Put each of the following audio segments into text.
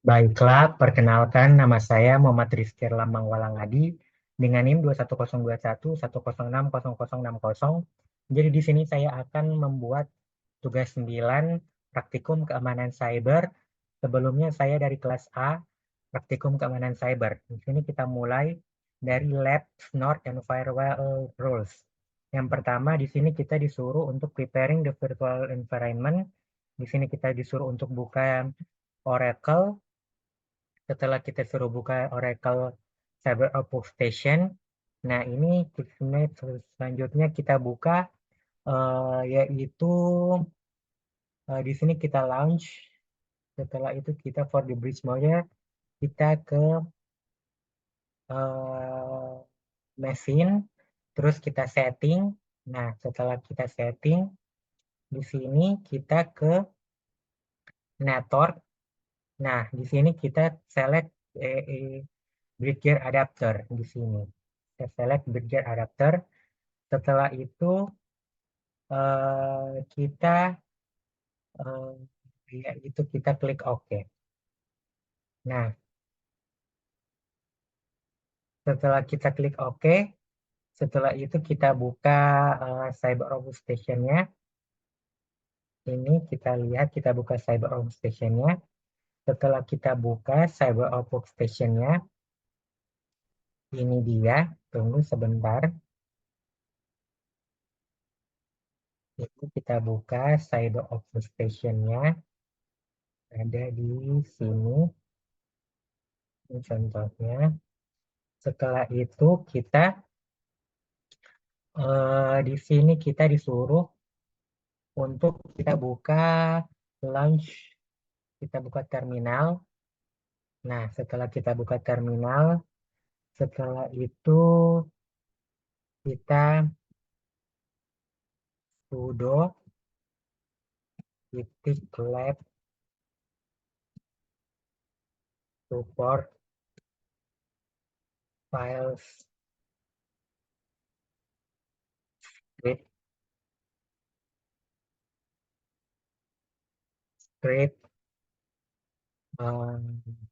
Baiklah, perkenalkan nama saya Muhammad Rizky Lambang Walangadi dengan NIM 21021 1060060. Jadi di sini saya akan membuat tugas 9 praktikum keamanan cyber. Sebelumnya saya dari kelas A, praktikum keamanan cyber. Di sini kita mulai dari lab, snort, and firewall rules. Yang pertama di sini kita disuruh untuk preparing the virtual environment. Di sini kita disuruh untuk buka Oracle. Setelah kita suruh buka Oracle Cyber Outpost Station, nah ini selanjutnya kita buka yaitu di sini kita launch. Setelah itu kita for the bridge mode kita ke eh, mesin, terus kita setting. Nah setelah kita setting, di sini kita ke network. Nah di sini kita select bridge adapter di sini. Kita select bridge adapter. Setelah itu kita ya itu kita klik OK. Nah, setelah kita klik OK, setelah itu kita buka CyberOps Station-nya. Ini kita lihat kita buka CyberOps Station-nya. Setelah kita buka CyberOps Station-nya, ini dia. Tunggu sebentar. Itu kita buka CyberOps Station-nya. Ada di sini. Ini contohnya. Setelah itu kita di sini kita disuruh untuk kita buka launch, kita buka terminal. Nah, setelah kita buka terminal, setelah itu kita sudo titik lab support files script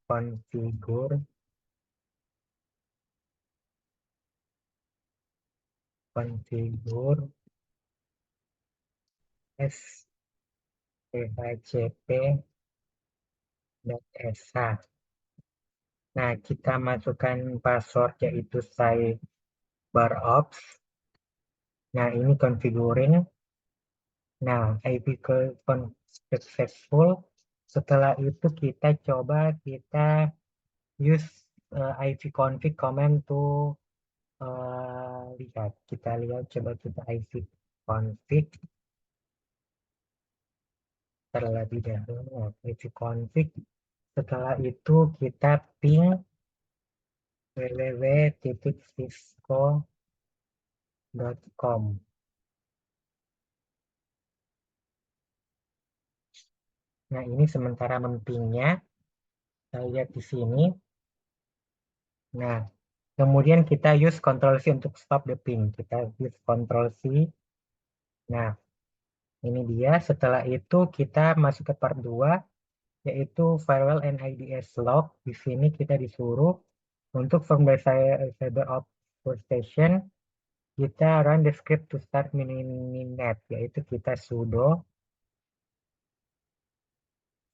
configure configure sphcp.sh. Nah, kita masukkan password yaitu CyberOps. Nah, ini configuring. Nah, IP successful. Setelah itu kita coba kita use ipconfig command to lihat. Kita lihat coba kita ipconfig terlebih dahulu. Ipconfig. Setelah itu kita ping www.cisco.com. Nah, ini sementara mempingnya. Kita lihat di sini. Nah, kemudian kita use Ctrl C untuk stop the ping. Kita use Ctrl C. Nah, ini dia. Setelah itu kita masuk ke part 2, yaitu firewall and IDS log. Di sini kita disuruh untuk from the cyber op workstation, kita run the script to start mininet, yaitu kita sudo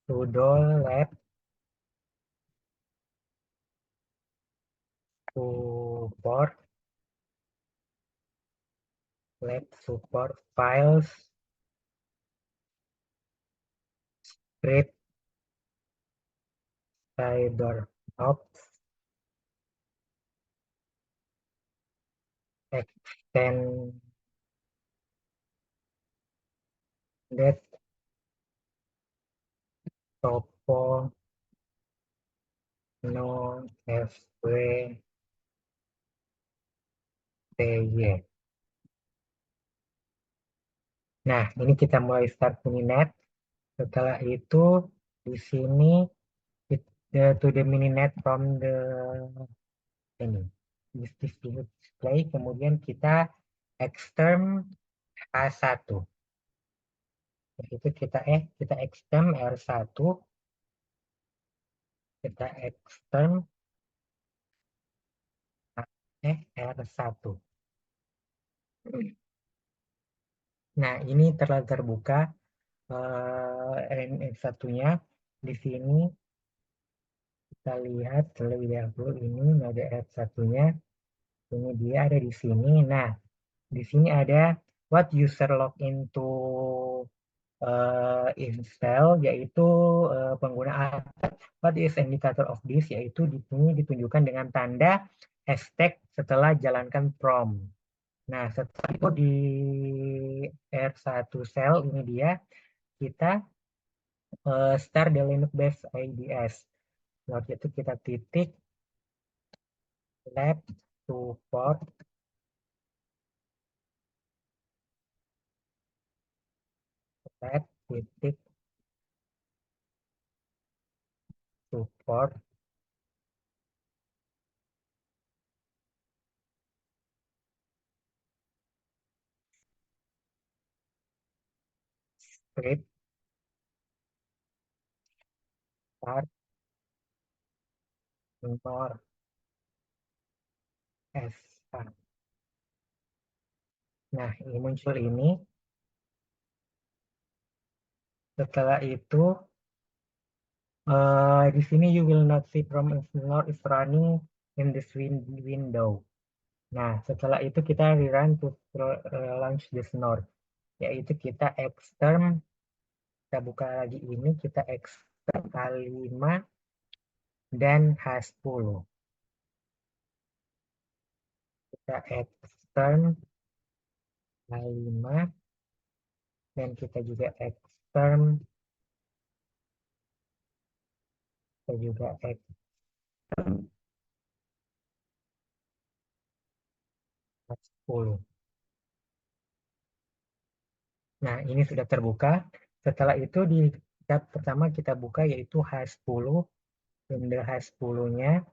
support lab support files script cyber ops extended topo no fw ty. Nah, ini kita mulai start mininet. Setelah itu di sini to the mininet from the ini this display, kemudian kita extern H1. Itu kita extern R1. Kita extern R1. Nah, ini telah terbuka N1-nya. Di sini kita lihat terlebih dahulu ini ada R1-nya. Ini dia ada di sini. Nah, di sini ada what user login to install, yaitu penggunaan what is indicator of this, yaitu di sini ditunjukkan dengan tanda hashtag setelah jalankan prompt. Nah, setelah itu di R1 cell ini dia kita start the Linux based IDS. Waktu itu kita titik lab support lab titik support script start nor s. Nah, ini muncul ini. Setelah itu di sini you will not see from Snore is running in this window. Nah, setelah itu kita rerun to launch the Snore, yaitu kita extern, kita buka lagi ini, kita extern H5 dan H10. Kita extern H5 dan kita juga extern, kita juga extern H10. Nah, ini sudah terbuka. Setelah itu di tab pertama kita buka yaitu H10. Windows H10-nya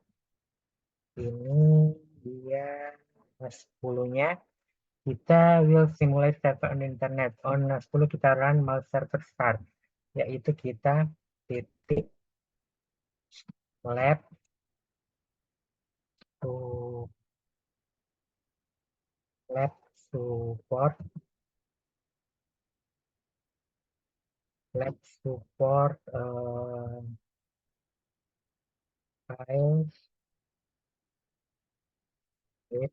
ini dia H10-nya kita will simulate server on internet. On H10 kita run mouse server start, yaitu kita titik lab to lab support lab support files with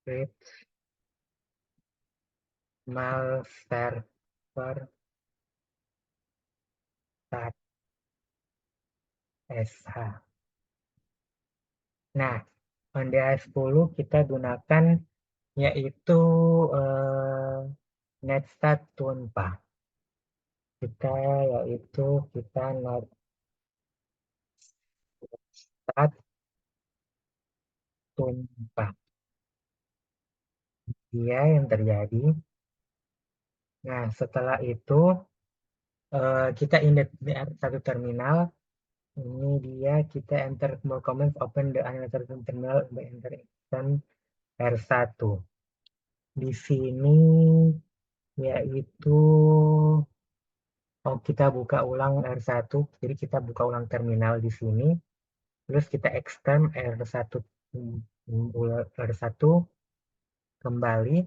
script mouse server start sh. Nah, on DH10 kita gunakan yaitu netstat Tunpa. Kita yaitu kita netstat Tunpa. Dia yang terjadi. Nah, setelah itu kita init satu terminal. Ini dia kita enter more comments, open the another terminal by enter R1. Di sini yaitu kita buka ulang R1, jadi kita buka ulang terminal di sini, terus kita extend R1 R1 kembali,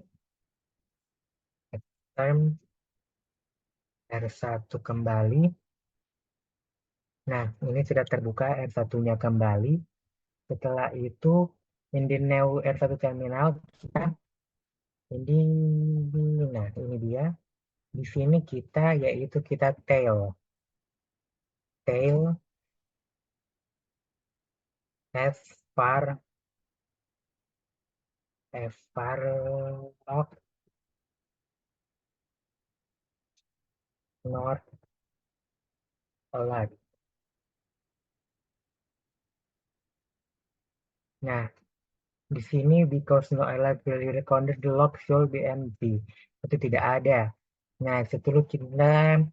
extend R1 kembali. Nah, ini sudah terbuka R1-nya kembali. Setelah itu, in the new R1 terminal, kita ini, nah ini dia. Di sini kita yaitu kita tail fvar log not allowed. Nah, di sini because no allowed value recorded the log should be empty. Itu tidak ada. Nah, setelah kita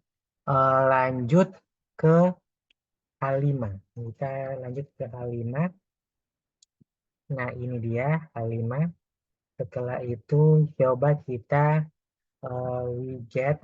lanjut ke H5. Kita lanjut ke H5. Nah, ini dia H5. Setelah itu coba kita widget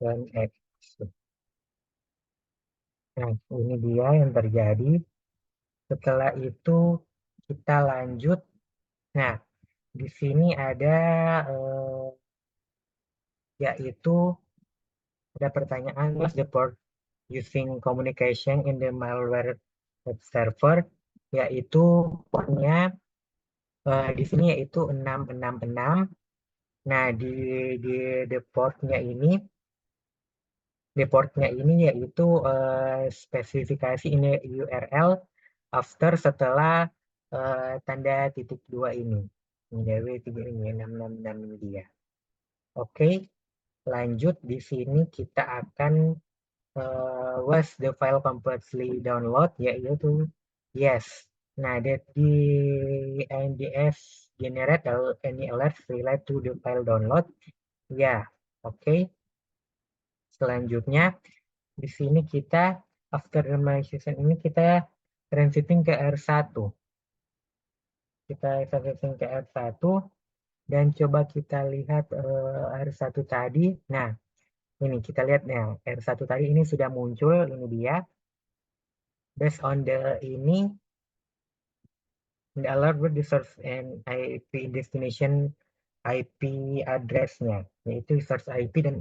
dan X. Nah, ini dia yang terjadi. Setelah itu kita lanjut. Nah, di sini ada yaitu ada pertanyaan, what's the port using communication in the malware web server? Yaitu portnya di sini yaitu 666. Nah, di portnya ini yaitu spesifikasi ini URL after setelah tanda titik dua ini. Ini dari tiga ini 666 ini dia. Oke, lanjut di sini kita akan was the file completely download, yaitu yes. Nah, that di NDS generate any alert related to the file download. Ya, oke. Selanjutnya di sini kita after normalization ini kita transiting ke R1. Kita transiting ke R1 dan coba kita lihat R1 tadi. Nah, ini kita lihat ya, R1 tadi ini sudah muncul, ini dia. Based on the alert with the source and IP destination IP address-nya, yaitu source IP dan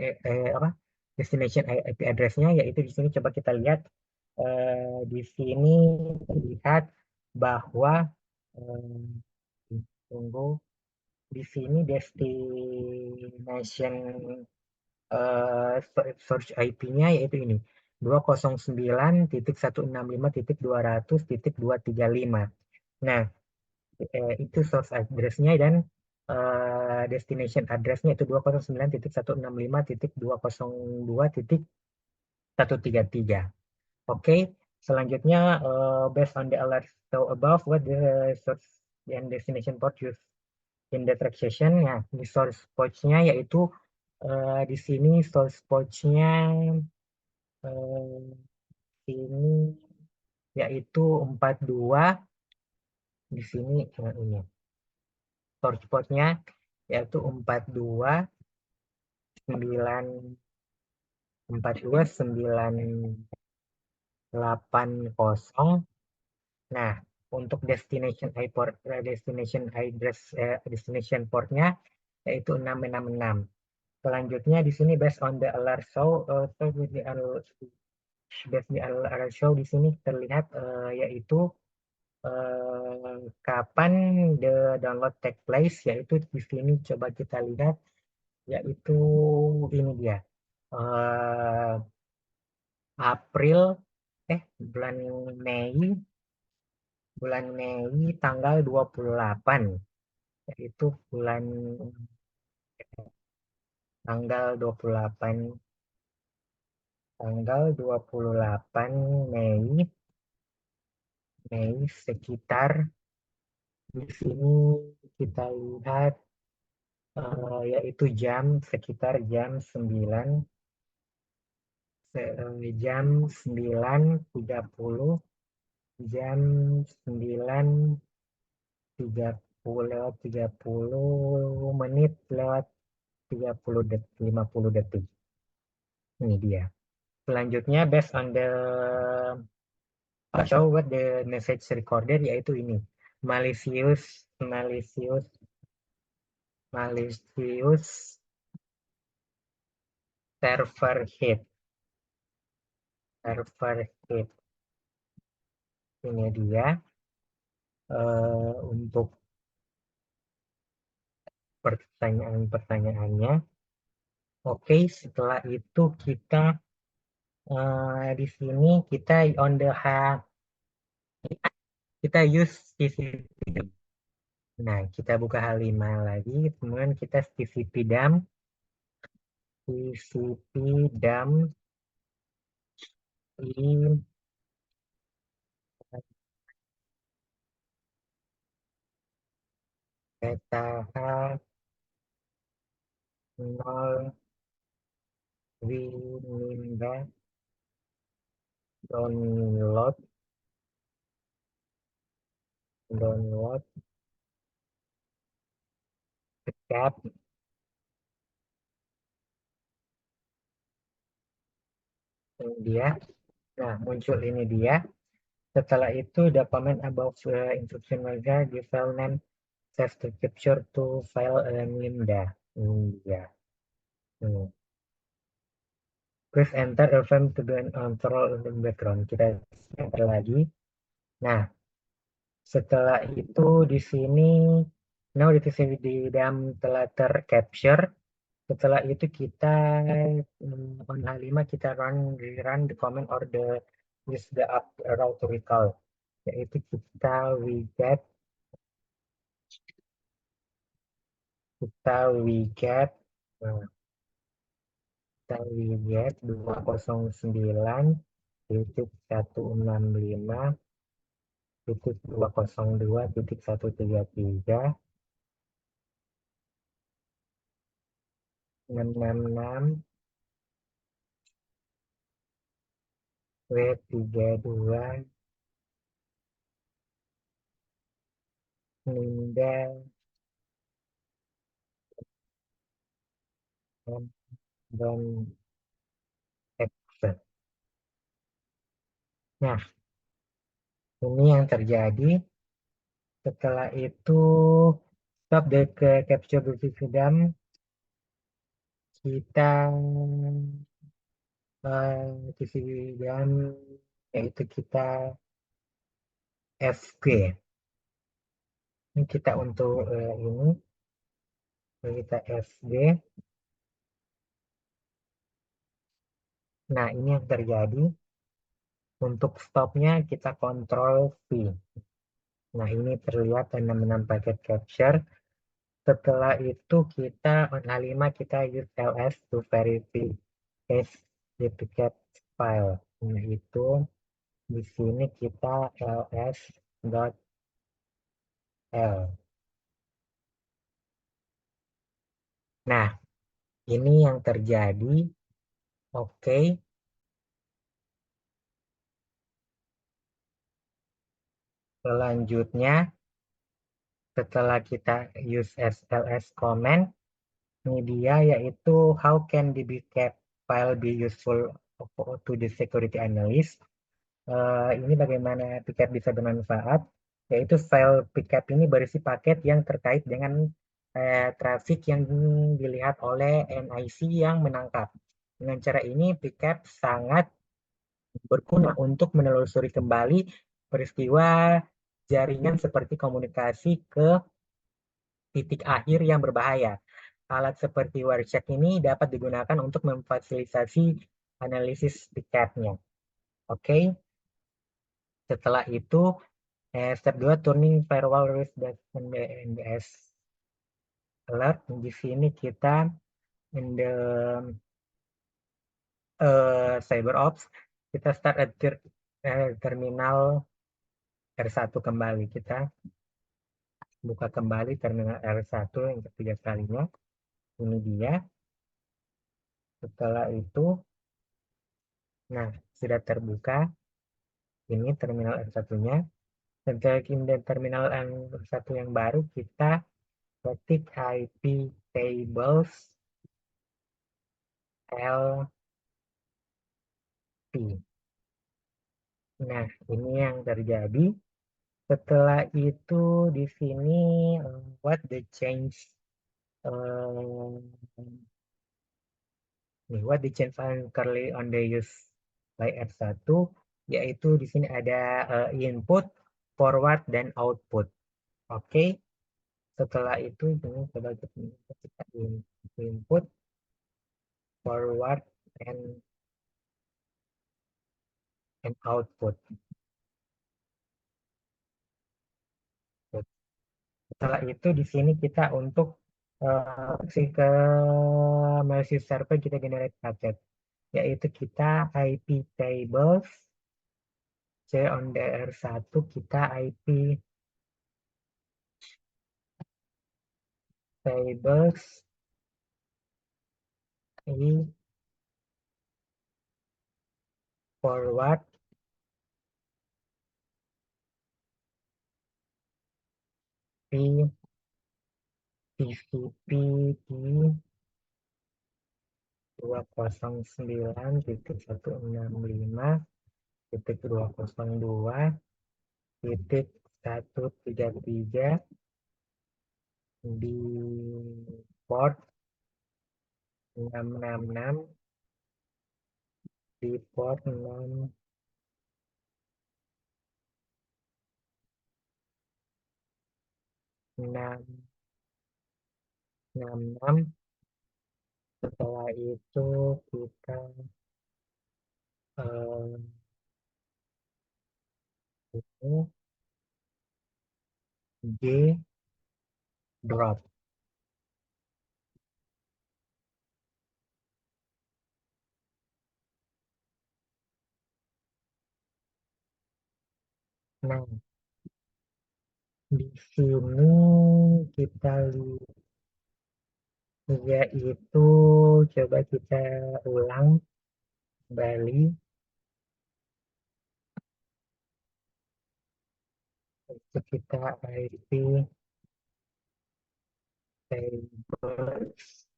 apa destination IP address-nya, yaitu di sini coba kita lihat di sini lihat bahwa tunggu di sini destination source IP-nya yaitu ini 209.165.200.235. Nah, itu source address-nya dan destination address-nya itu 209.165.202.133. Oke, selanjutnya based on the alert so above what the source and destination port use in the track session. Ya, di source port-nya yaitu di sini source port-nya ini yaitu 42. Di sini ini source port-nya yaitu 42.980. Nah, untuk destination address destination port-nya yaitu 666. Selanjutnya di sini based on the alert show, based the alert show di sini terlihat yaitu kapan the download take place, yaitu di sini coba kita lihat yaitu ini dia April bulan Mei tanggal 28, yaitu tanggal 28 Mei sekitar di sini kita lihat yaitu sekitar jam 9.30 jam 9.30 lewat 30 menit lewat 50 detik. Ini dia. Selanjutnya based on the show what the message recorded, yaitu ini malicious server hit. Ini dia untuk pertanyaan-pertanyaannya. Oke, setelah itu kita di sini kita on the kita use CCTV. Nah, kita buka H5 lagi, kemudian kita TCP/DAM in petaH 0 Winimda download download tab ini dia. Nah, muncul ini dia. Setelah itu the comment above instruction warga di file name save to capture to file lambda. Ini dia. Hmm. Please enter a frame to be control in the background. Kita enter lagi. Nah, setelah itu di sini now di sini di dalam telah tercapture. Setelah itu kita on H5 kita run the command or the use the up route to recall, yaitu kita eh, kita wiget 202.102.132.666 W32 Ninda dan X. Nah, ini yang terjadi. Setelah itu stop the capture Dam, kita dan yaitu kita FG. Ini kita untuk kita FG. Nah, ini yang terjadi. Untuk stopnya kita kontrol V. Nah, ini terlihat ada 6 paket capture. Setelah itu kita on H5 kita use ls to verify case duplicate file. Nah, itu di sini kita ls.l. Nah, ini yang terjadi. Oke, selanjutnya setelah kita use ls command, ini dia yaitu how can dbcap file be useful to the security analyst. Ini bagaimana pickup bisa bermanfaat, yaitu file pickup ini berisi paket yang terkait dengan traffic yang dilihat oleh NIC yang menangkap. Dengan cara ini pickup sangat berguna untuk menelusuri kembali peristiwa jaringan seperti komunikasi ke titik akhir yang berbahaya. Alat seperti Wireshark ini dapat digunakan untuk memfasilitasi analisis pickup-nya. Oke, setelah itu step 2 turning firewall risk NDS alert. Di sini kita in the CyberOps kita start at terminal R1 kembali. Kita buka kembali terminal R1 yang ketiga kalinya. Ini dia. Setelah itu, nah sudah terbuka. Ini terminal R1-nya. Dan terminal R1 yang baru kita ketik IP tables LP. Nah, ini yang terjadi. Setelah itu di sini what the change uh, what the change currently on the use by R1, yaitu di sini ada input, forward dan output. Oke. Setelah itu ini coba kita input, forward and output. Setelah itu di sini kita untuk si ke malicious server kita generate paket, yaitu kita IP tables, C on DR1 kita IP tables i forward p TCP di 209.168.102.133 di port 666, di port 666. Setelah itu kita eh, ini G drop. Nah, di sini kita lihat itu, coba kita ulang kembali. Itu kita IP tables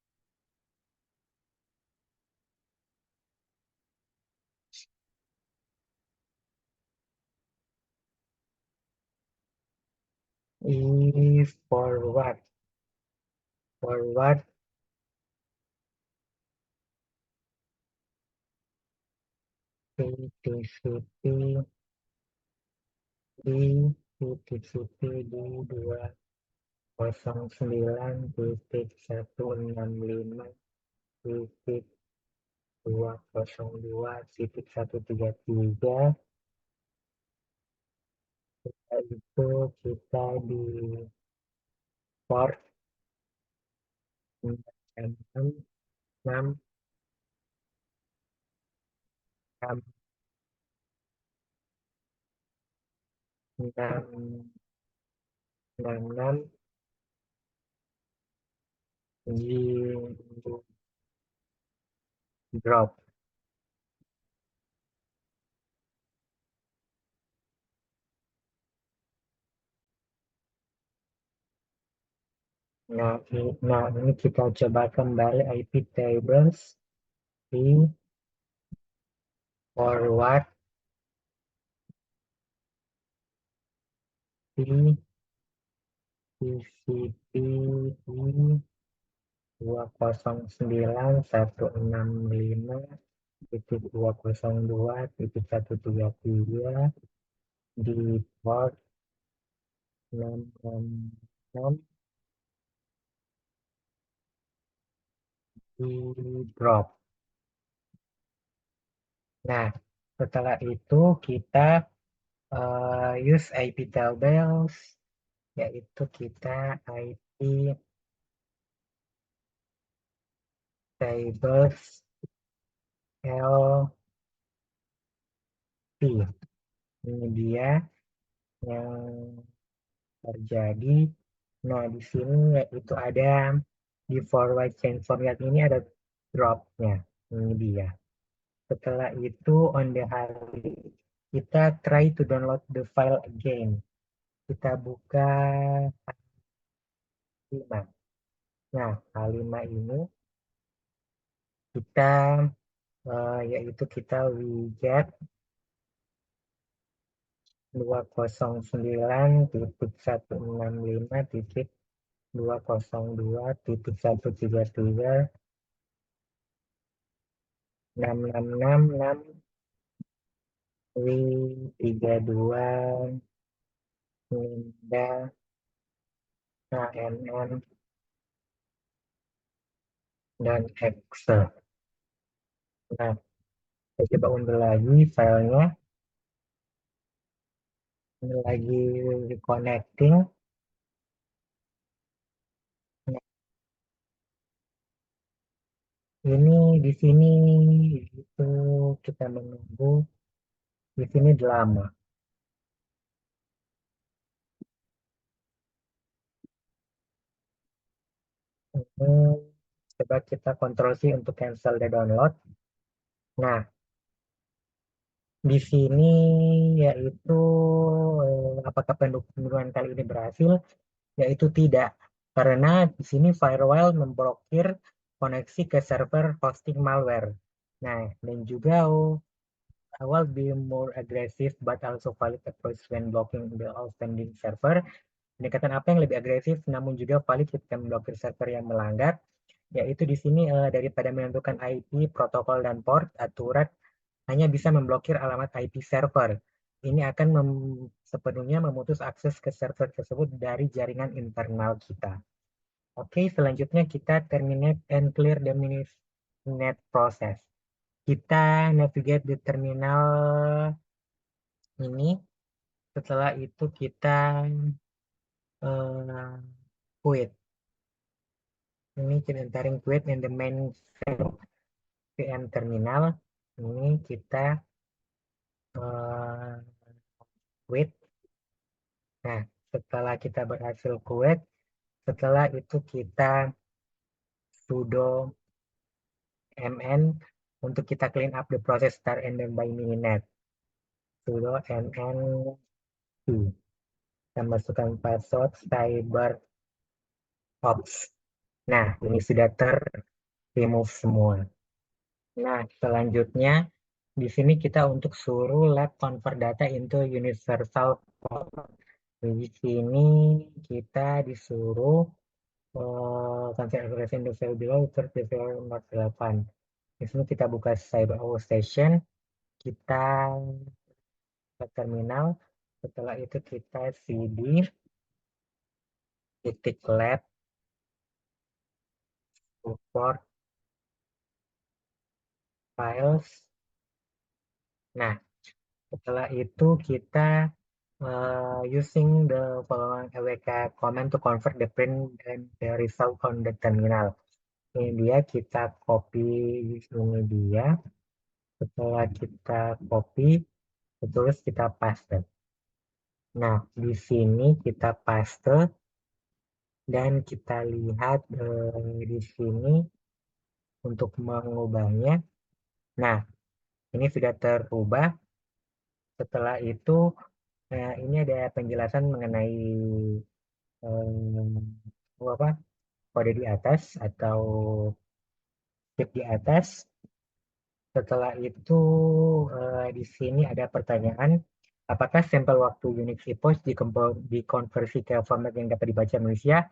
i forward ke TCP di TCP di 209.168.202.133. Itu kita di port 666, 666 di drop. Nah, ini kita coba kembali IP tables di forward di TCP di 209.168.202.133 di port 666 di drop. Nah, setelah itu kita use IP tables, yaitu kita IP tables LP. Ini dia yang terjadi. Nah, di sini yaitu ada di forward chain format ini ada dropnya. Ini dia. Setelah itu on the hari kita try to download the file again. Kita buka H5. Nah, H5 ini kita yaitu kita widget 209.165.202.133 666 W32 Ninda KNN dan Excel. Nah, saya coba unduh lagi filenya. Ini lagi connecting. Ini di sini itu kita menunggu di sini lama. Ini coba kita kontrol C untuk cancel the download. Nah, di sini yaitu apakah penurunan kali ini berhasil? Yaitu tidak, karena di sini firewall memblokir koneksi ke server hosting malware. Nah, dan juga will be more aggressive but also valid approach when blocking the outstanding server. Pendekatan apa yang lebih agresif namun juga valid ketika memblokir server yang melanggar, yaitu di sini daripada menentukan IP, protokol, dan port, aturan hanya bisa memblokir alamat IP server. Ini akan sepenuhnya memutus akses ke server tersebut dari jaringan internal kita. Oke, selanjutnya kita terminate and clear the net process. Kita navigate di terminal ini. Setelah itu kita quit. Ini kita entering quit in the main VM terminal. Ini kita uh, quit. Nah, setelah kita berhasil quit, setelah itu kita sudo mn untuk kita clean up the process start ended by mininet. Sudo mn 2. Kita masukkan password cyber ops. Nah, ini sudah remove semua. Nah, selanjutnya di sini kita untuk suruh lab convert data into universal format. Di sini kita disuruh consider application to fail below third level not relevant. Di sini kita buka Cyber Station, kita ke terminal, setelah itu kita cd titik lab support files. Nah, setelah itu kita using the following AWK command to convert the print and the result on the terminal. Ini dia, kita copy ini dia. Setelah kita copy, terus kita paste. Nah, di sini kita paste dan kita lihat di sini untuk mengubahnya. Nah, ini sudah terubah. Setelah itu, ini ada penjelasan mengenai apa kode di atas atau chip di atas. Setelah itu di sini ada pertanyaan, apakah sampel waktu Unix epoch dikonversi ke format yang dapat dibaca manusia?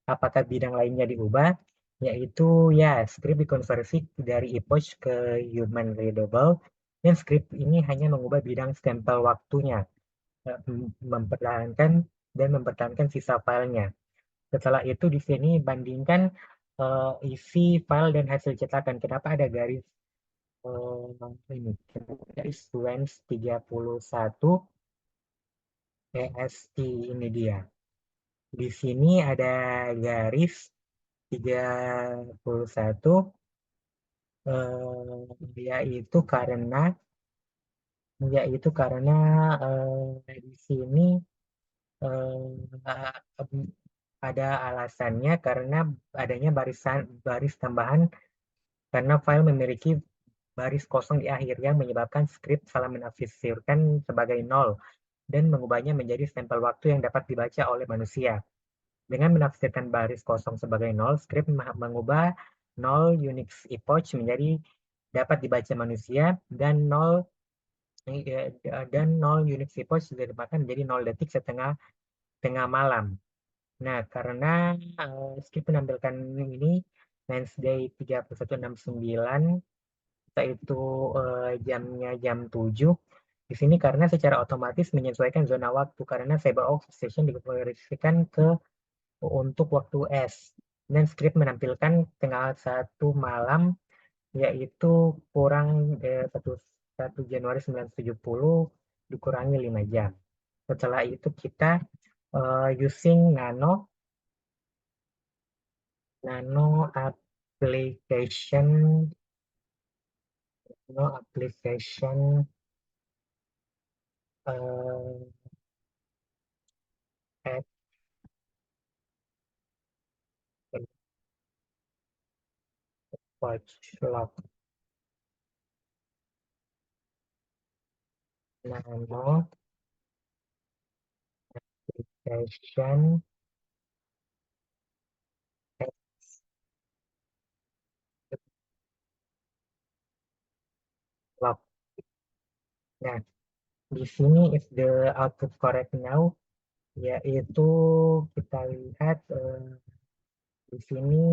Apakah bidang lainnya diubah? Yaitu ya, script dikonversi dari epoch ke human readable, dan script ini hanya mengubah bidang sampel waktunya, mempertahankan mempertahankan sisa filenya. Setelah itu di sini bandingkan isi file dan hasil cetakan. Kenapa ada garis ini? Garis range 31 EST, ini dia. Di sini ada garis 31 yaitu karena di sini eh, ada alasannya karena adanya baris tambahan karena file memiliki baris kosong di akhir yang menyebabkan script salah menafsirkan sebagai nol dan mengubahnya menjadi stempel waktu yang dapat dibaca oleh manusia. Dengan menafsirkan baris kosong sebagai nol, script mengubah nol Unix epoch menjadi dapat dibaca manusia, dan nol Unix epoch diterjemahkan menjadi 0 detik setengah tengah malam. Nah, karena script menampilkan ini Wednesday 3169, yaitu jamnya jam 7 di sini karena secara otomatis menyesuaikan zona waktu karena CyberOps Station dikonversikan untuk waktu es, dan script menampilkan tanggal 1 malam, yaitu kurang 1 Januari 1970 dikurangi 5 jam. Setelah itu kita using nano application, no application at watch log. Nano application at log. Nah, di sini is the output correct now, yaitu kita lihat di sini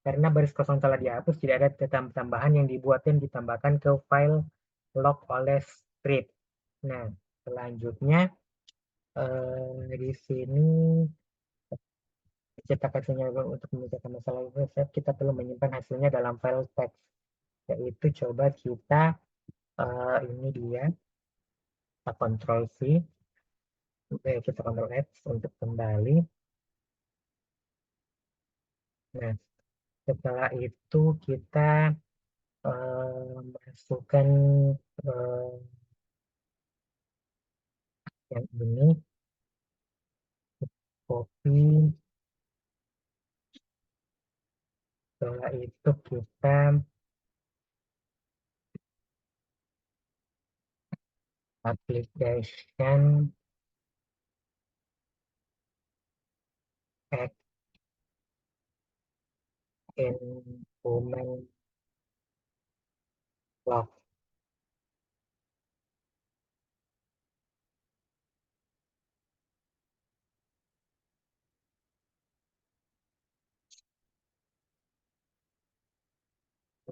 karena baris kosong telah dihapus, tidak ada tambahan yang dibuat dan ditambahkan ke file log oleh script. Nah, selanjutnya di sini cetak hasilnya untuk memecahkan masalah resep, kita perlu menyimpan hasilnya dalam file teks, yaitu coba kita ini dia, kita Ctrl V, kita Ctrl X untuk kembali. Nah, setelah itu kita masukkan yang ini, copy. Setelah itu kita application add instrument log.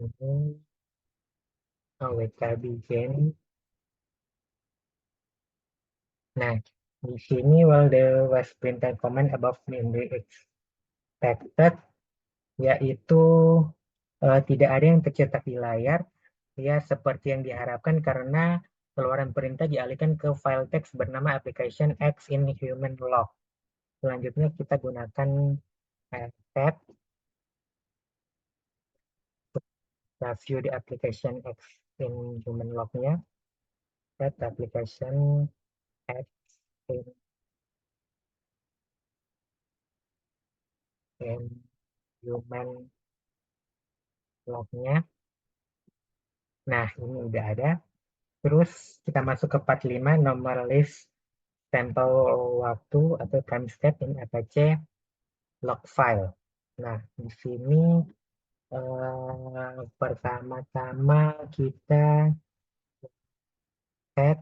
Ini AWK begin. Nah, di sini while the was printed comment above memory expected, yaitu tidak ada yang tercetak di layar, ya seperti yang diharapkan karena keluaran perintah dialihkan ke file teks bernama application X in human log. Selanjutnya kita gunakan tab view the application X in human log-nya. Tab application X in human log-nya. Nah, ini udah ada. Terus kita masuk ke part 5, nomor list sampel waktu atau time step in Apache log file. Nah, di sini pertama-tama kita add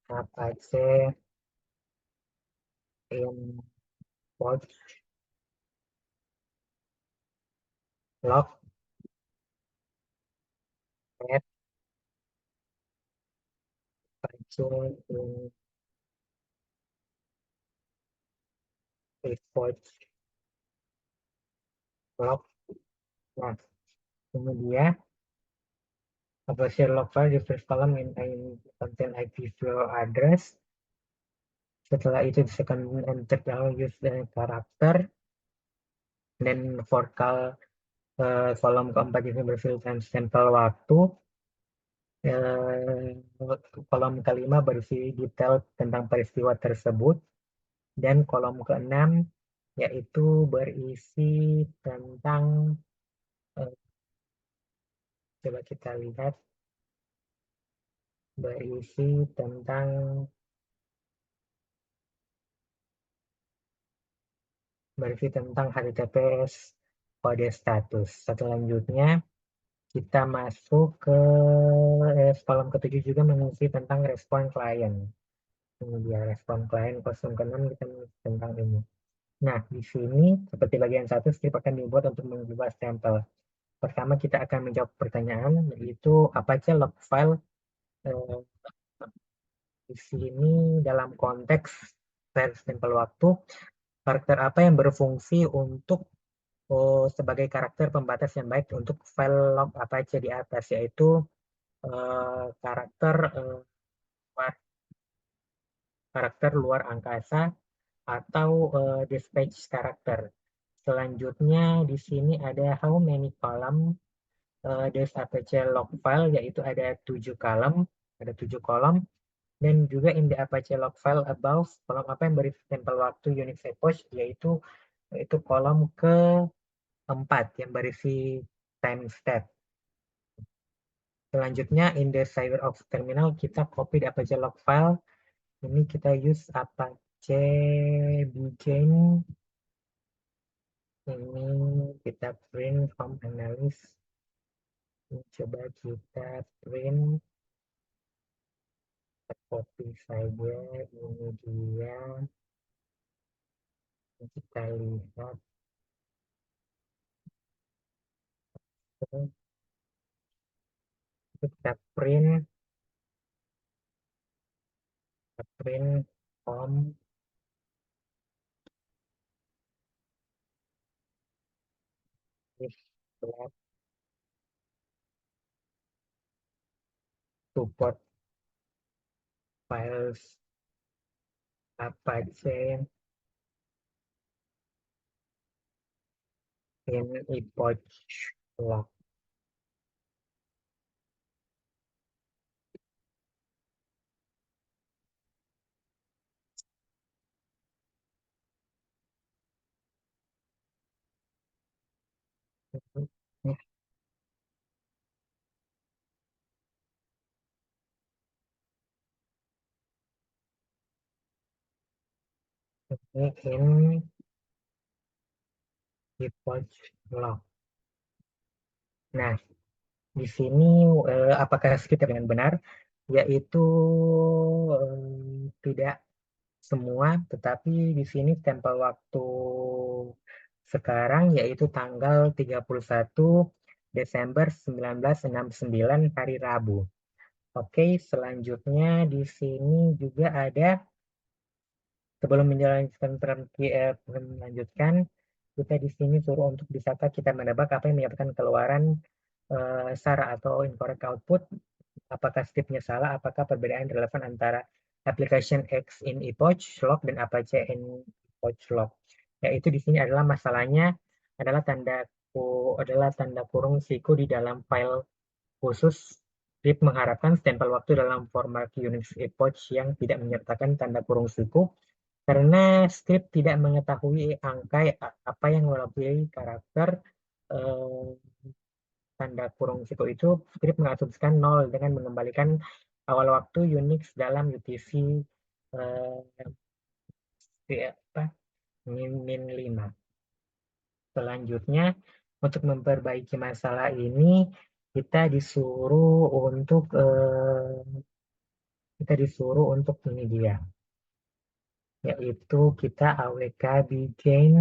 Apache import log add Apache import log. Nah, kemudian Apache log file di first column in contain IPv4 address. Setelah itu di second enter use karakter, dan for kolom keempat ini berfilter sampel waktu. Kolom kelima berisi detail tentang peristiwa tersebut, dan kolom keenam yaitu berisi tentang coba kita lihat, berisi tentang HTTPS kode status. Selanjutnya kita masuk ke kolom ketujuh juga mengisi tentang respon klien. Kemudian respon klien 06 kita mengisi tentang ini. Nah, di sini seperti bagian satu, script akan dibuat untuk mengubah sampel. Pertama kita akan menjawab pertanyaan, yaitu Apache log file di sini dalam konteks file sampel waktu, karakter apa yang berfungsi untuk sebagai karakter pembatas yang baik untuk file log Apache di atas, yaitu karakter luar angkasa atau dispatch karakter. Selanjutnya di sini ada how many column there's Apache log file, yaitu ada 7 kolom, ada 7 kolom. Dan juga in the Apache log file above, kolom apa yang berisi stempel waktu Unix epoch, yaitu itu kolom keempat yang berisi time step. Selanjutnya in the CyberOps terminal kita copy the Apache log file. Ini kita use Apache Beacon. Ini kita print from analyst. Ini coba kita print, kita copy saja. Ini dia. Kita lihat. Kita print from this lab support files Apache in epoch log. Ini in epoch log. Nah, di sini apakah kita dengan benar? Yaitu tidak semua, tetapi di sini stempel waktu sekarang yaitu tanggal 31 Desember 1969 hari Rabu. Oke, selanjutnya di sini juga ada, sebelum melanjutkan, kita di sini suruh untuk bisakah kita menebak apa yang menyebabkan keluaran SAR atau incorrect output, apakah stepnya salah, apakah perbedaan relevan antara application X in epoch log dan Apache in epoch log. Yaitu di sini adalah masalahnya adalah tanda kurung siku di dalam file khusus. Script mengharapkan stempel waktu dalam format Unix epoch yang tidak menyertakan tanda kurung siku karena script tidak mengetahui angka apa yang mewakili karakter eh, tanda kurung siku itu. Script mengasumsikan 0 dengan mengembalikan awal waktu Unix dalam UTC apa, min 5. Selanjutnya, untuk memperbaiki masalah ini, kita disuruh untuk ini dia, yaitu kita awk bikin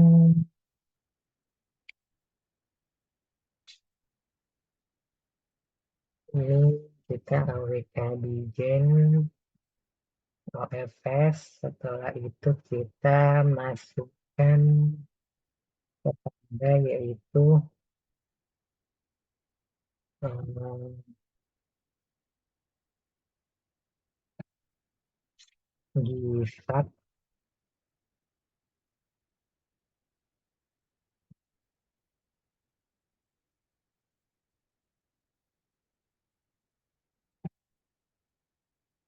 ini, kita awk bikin OFS. Setelah itu kita masukkan kepada yaitu GSAT.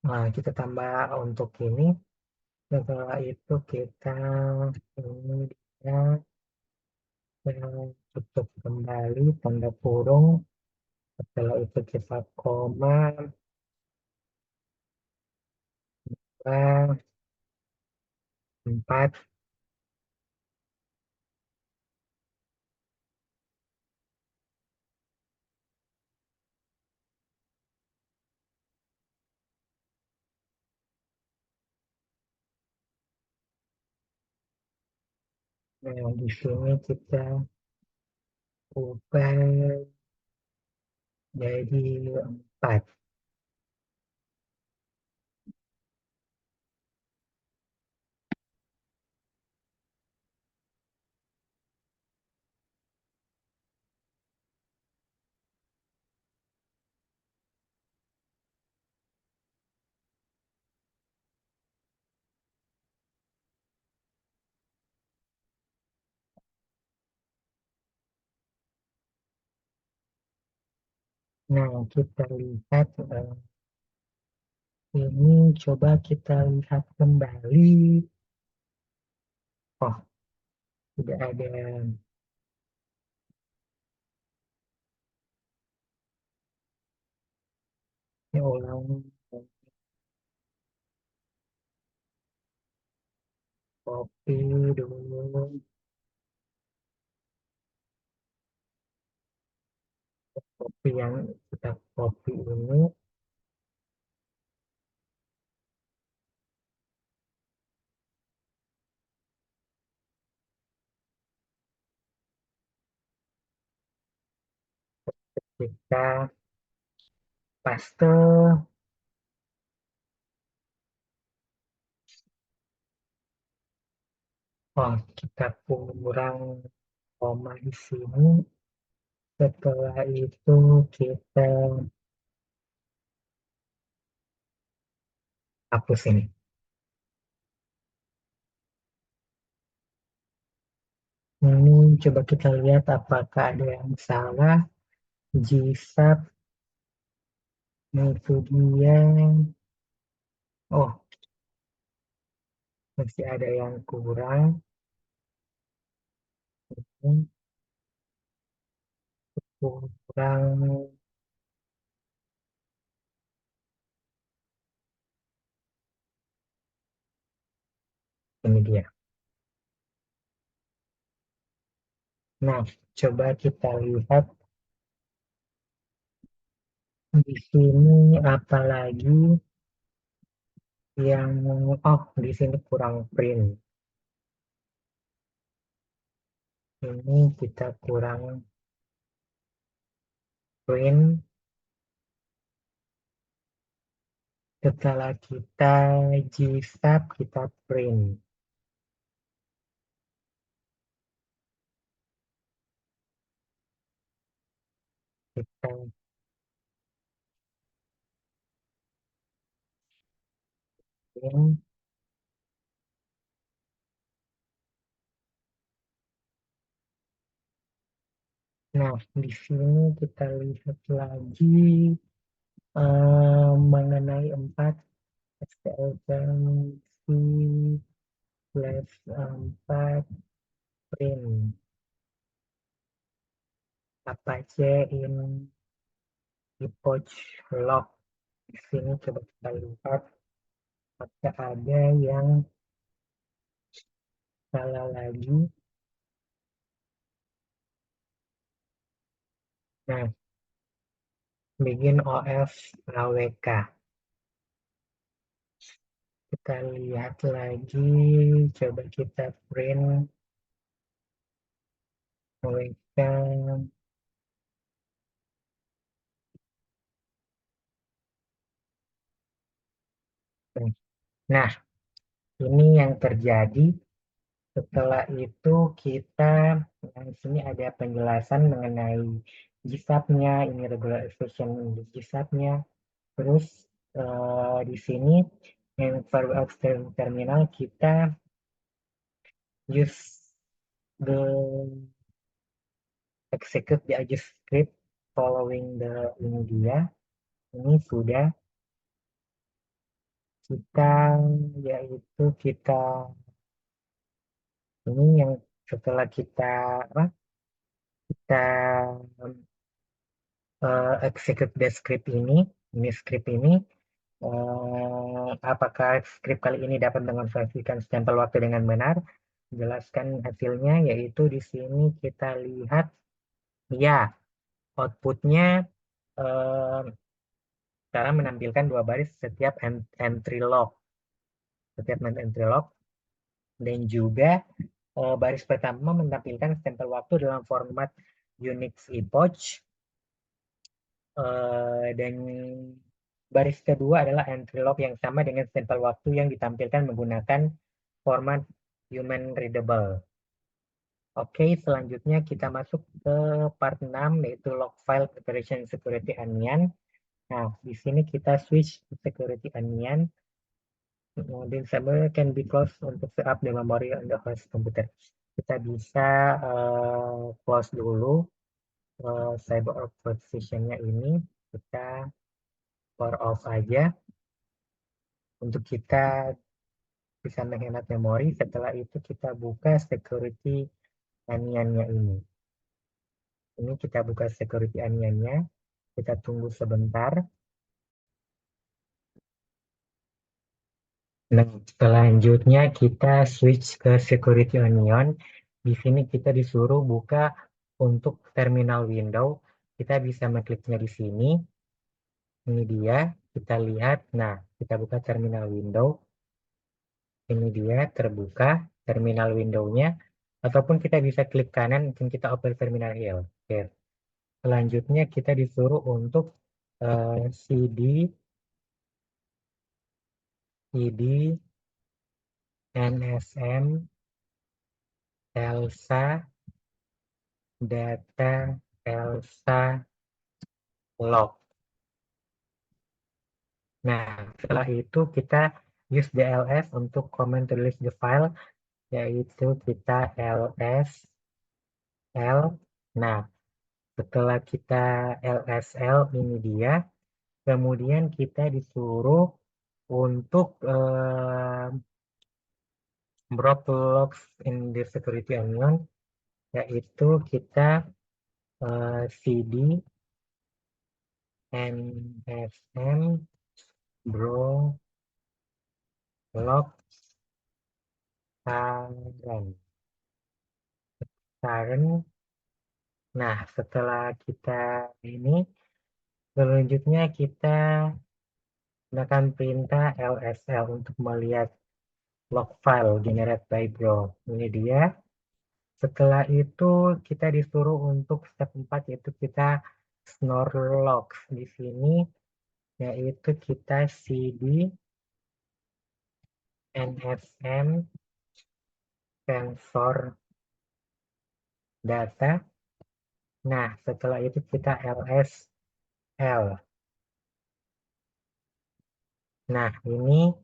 Nah, kita tambah untuk ini. Setelah itu kita ini dia tutup kembali tanda kurung. Setelah itu kita koma, dua, 4. Nah, di sini kita ubah jadi 4. Nah, kita lihat ini, coba kita lihat kembali. Oh, tidak ada. Ini ulang kopi dulu. Kopi yang kita kopi ini, kita paste. Oh, kita kurang koma di sini. Setelah itu kita hapus ini. Ini coba kita lihat apakah ada yang salah. Gsub, itu dia. Oh, masih ada yang kurang. Ini kurang. Ini dia. Nah, coba kita lihat di sini apalagi yang, oh, di sini kurang print. Ini kita kurang print. Setelah kita gsub, kita print. Kita print. Nah, di sini kita lihat lagi mengenai 4 STL Galaxy Flash 4 print. Apache in epoch log. Di sini coba kita lihat apakah ada yang salah lagi. Nah, begin OS AWK. Kita lihat lagi, coba kita print AWK. Nah, ini yang terjadi. Setelah itu kita, nah, di sini ada penjelasan mengenai GSAP-nya, ini regular expression GSAP-nya. Terus di sini yang verbal terminal kita use the execute the adjust script following the ini dia. Ini sudah kita, yaitu kita ini yang setelah kita apa, kita execute the script ini script ini, apakah script kali ini dapat mengonversikan stempel waktu dengan benar. Jelaskan hasilnya, yaitu di sini kita lihat ya outputnya eh, cara menampilkan 2 baris setiap entry log, dan juga baris pertama menampilkan stempel waktu dalam format Unix epoch, dan baris kedua adalah entry log yang sama dengan stempel waktu yang ditampilkan menggunakan format human readable. Oke, selanjutnya kita masuk ke part 6, yaitu log file preparation security onion. Nah, di sini kita switch to security onion. The server can be closed untuk setup the memory on the host computer. Kita bisa close dulu cyber position-nya ini. kita power off aja untuk kita bisa menghemat memori. Setelah itu kita buka security onion-nya ini. Ini kita buka security onion-nya. Kita tunggu sebentar. Nah, selanjutnya kita switch ke security onion. Di sini kita disuruh buka untuk terminal window. Kita bisa mengkliknya di sini. Ini dia, kita lihat. Nah, kita buka terminal window. Ini dia terbuka terminal window-nya. Ataupun kita bisa klik kanan, mungkin kita open terminal here. Oke. Selanjutnya kita disuruh untuk cd nsm elsa data elsa log. Nah, setelah itu kita use dls untuk command to release the file, yaitu kita ls l. Nah, setelah kita lsl ini dia, kemudian kita disuruh untuk drop logs in the security onion, yaitu kita cd nsm bro log current. Nah, setelah kita ini, selanjutnya kita gunakan perintah lsl untuk melihat log file generate by bro. Ini dia. Setelah itu kita disuruh untuk step 4, yaitu kita snore logs di sini, yaitu kita cd nsm sensor data. Nah, setelah itu kita lsl. Nah, ini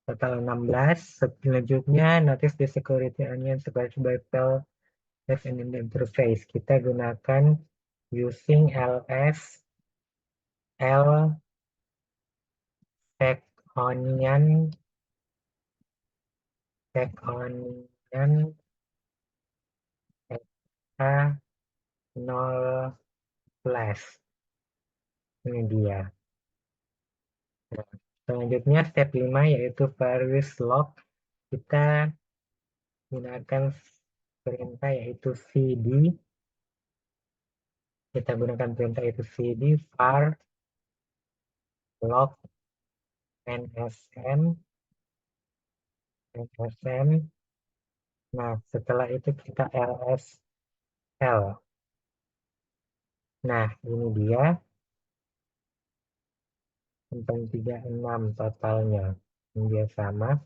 total 16. Selanjutnya, notice the security onion sebagai bypass and in the interface. Kita gunakan using ls l check onion a 0 flash. Ini dia. Nah, selanjutnya step 5 yaitu various log. Kita gunakan perintah yaitu cd. Kita gunakan perintah yaitu cd var log nsm. Nah, setelah itu kita lsl. Nah, ini dia. Sampai 36 totalnya. Ini dia sama.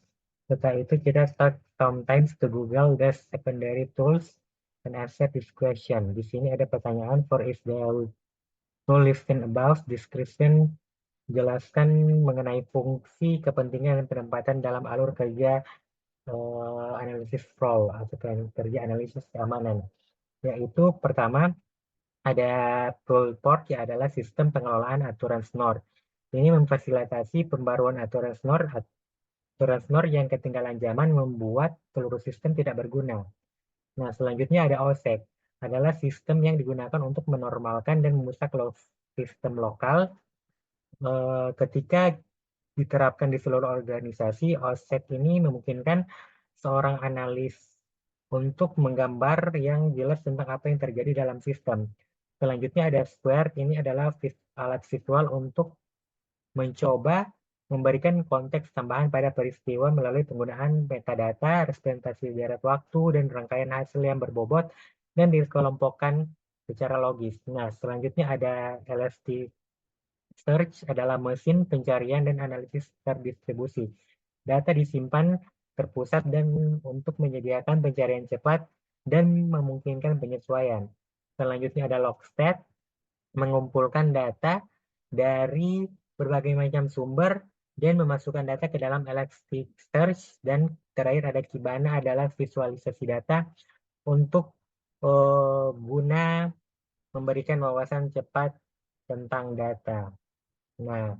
Setelah itu kita start sometimes to Google the secondary tools and answer this question. Di sini ada pertanyaan for if the tool listed above description, jelaskan mengenai fungsi, kepentingan, dan penempatan dalam alur kerja analisis flow atau kerja analisis keamanan. Yaitu pertama ada tool port yang adalah sistem pengelolaan aturan SNOR. Ini memfasilitasi pembaruan aturan SNOR. Aturan SNOR yang ketinggalan zaman membuat seluruh sistem tidak berguna. Nah, selanjutnya ada OSEC, adalah sistem yang digunakan untuk menormalkan dan memusak sistem lokal. Ketika diterapkan di seluruh organisasi, OSEC ini memungkinkan seorang analis untuk menggambar yang jelas tentang apa yang terjadi dalam sistem. Selanjutnya ada Square, ini adalah alat visual untuk mencoba memberikan konteks tambahan pada peristiwa melalui penggunaan metadata, representasi jarak waktu, dan rangkaian hasil yang berbobot dan dikelompokkan secara logis. Nah, selanjutnya ada LST Search, adalah mesin pencarian dan analisis terdistribusi. Data disimpan terpusat dan untuk menyediakan pencarian cepat dan memungkinkan penyesuaian. Selanjutnya ada Logstat, mengumpulkan data dari berbagai macam sumber dan memasukkan data ke dalam Elasticsearch. Dan terakhir ada Kibana, adalah visualisasi data untuk guna memberikan wawasan cepat tentang data. Nah,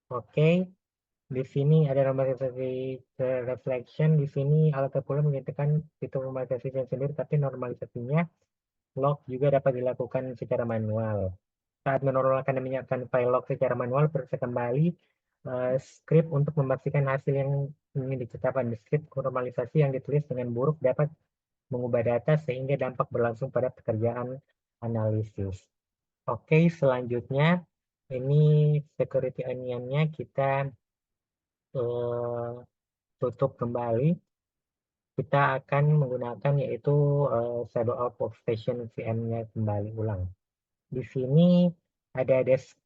oke. Di sini ada normalisasi reflection. Di sini alat terpulang menyatakan fitur normalisasi sendiri, tapi normalisasinya log juga dapat dilakukan secara manual. Saat menurunkan dan menyiapkan file log secara manual, periksa kembali script untuk memastikan hasil yang ingin ditetapkan. Script normalisasi yang ditulis dengan buruk dapat mengubah data sehingga dampak berlangsung pada pekerjaan analisis. Oke, selanjutnya ini security onion-nya kita tutup kembali. Kita akan menggunakan yaitu Shadow of Workstation VM-nya kembali ulang. Di sini ada desk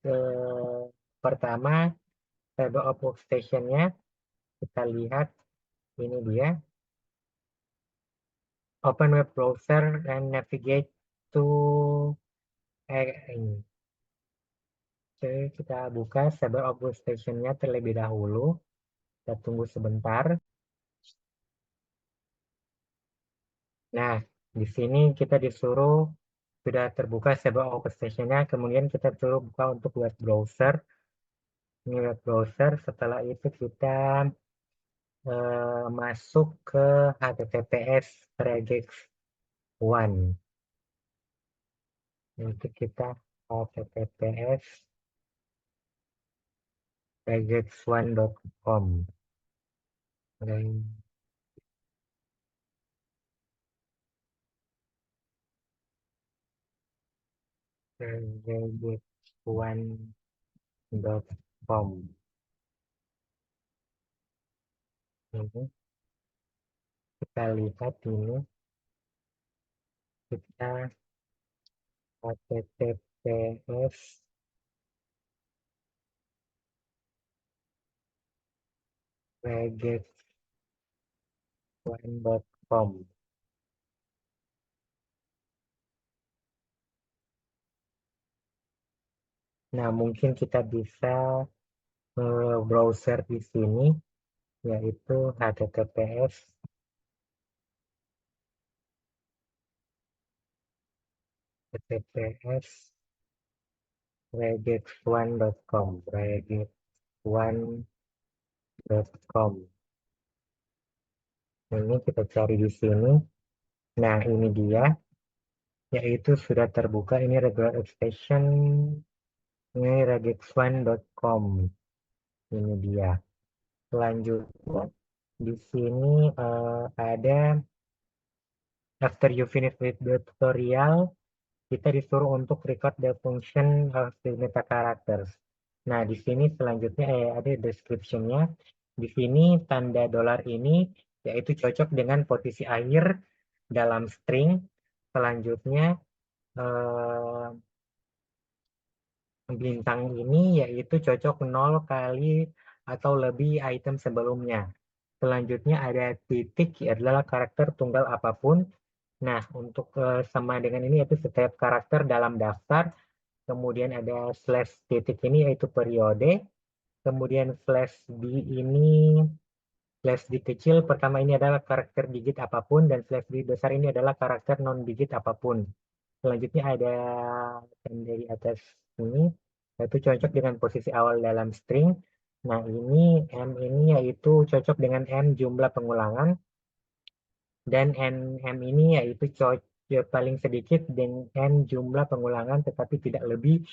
pertama Shadow of Workstation-nya. Kita lihat ini dia. Open web browser and navigate to ini. Oke, kita buka Shadow of Workstation-nya terlebih dahulu. Kita tunggu sebentar. Nah, di sini kita disuruh sudah terbuka Shadow of Workstation-nya, kemudian kita suruh buka untuk web browser. Ini web browser, setelah itu kita masuk ke HTTPS regex one. Itu kita HTTPS regex1.com. regex1.com. Ini kita lihat ini, kita HTTPS regex1.com. Nah, mungkin kita bisa browser di sini, yaitu HTTPS regex1.com regex1.com. Ini kita cari di sini. Nah, ini dia, yaitu sudah terbuka. Ini regular extension, ini regex1.com. Ini dia. Selanjutnya, di sini ada after you finish with the tutorial, kita disuruh untuk record the function of the meta characters. Nah, di sini selanjutnya ada description-nya. Di sini tanda dolar ini yaitu cocok dengan posisi akhir dalam string. Selanjutnya bintang ini yaitu cocok 0 kali atau lebih item sebelumnya. Selanjutnya ada titik adalah karakter tunggal apapun. Nah, untuk sama dengan ini yaitu setiap karakter dalam daftar. Kemudian ada slash titik ini yaitu periode. Kemudian slash B ini, slash D kecil pertama ini adalah karakter digit apapun, dan slash D besar ini adalah karakter non digit apapun. Selanjutnya ada tanda di atas ini, yaitu cocok dengan posisi awal dalam string. Nah, ini M ini yaitu cocok dengan M jumlah pengulangan, dan M ini yaitu cocok paling sedikit dengan jumlah pengulangan tetapi tidak lebih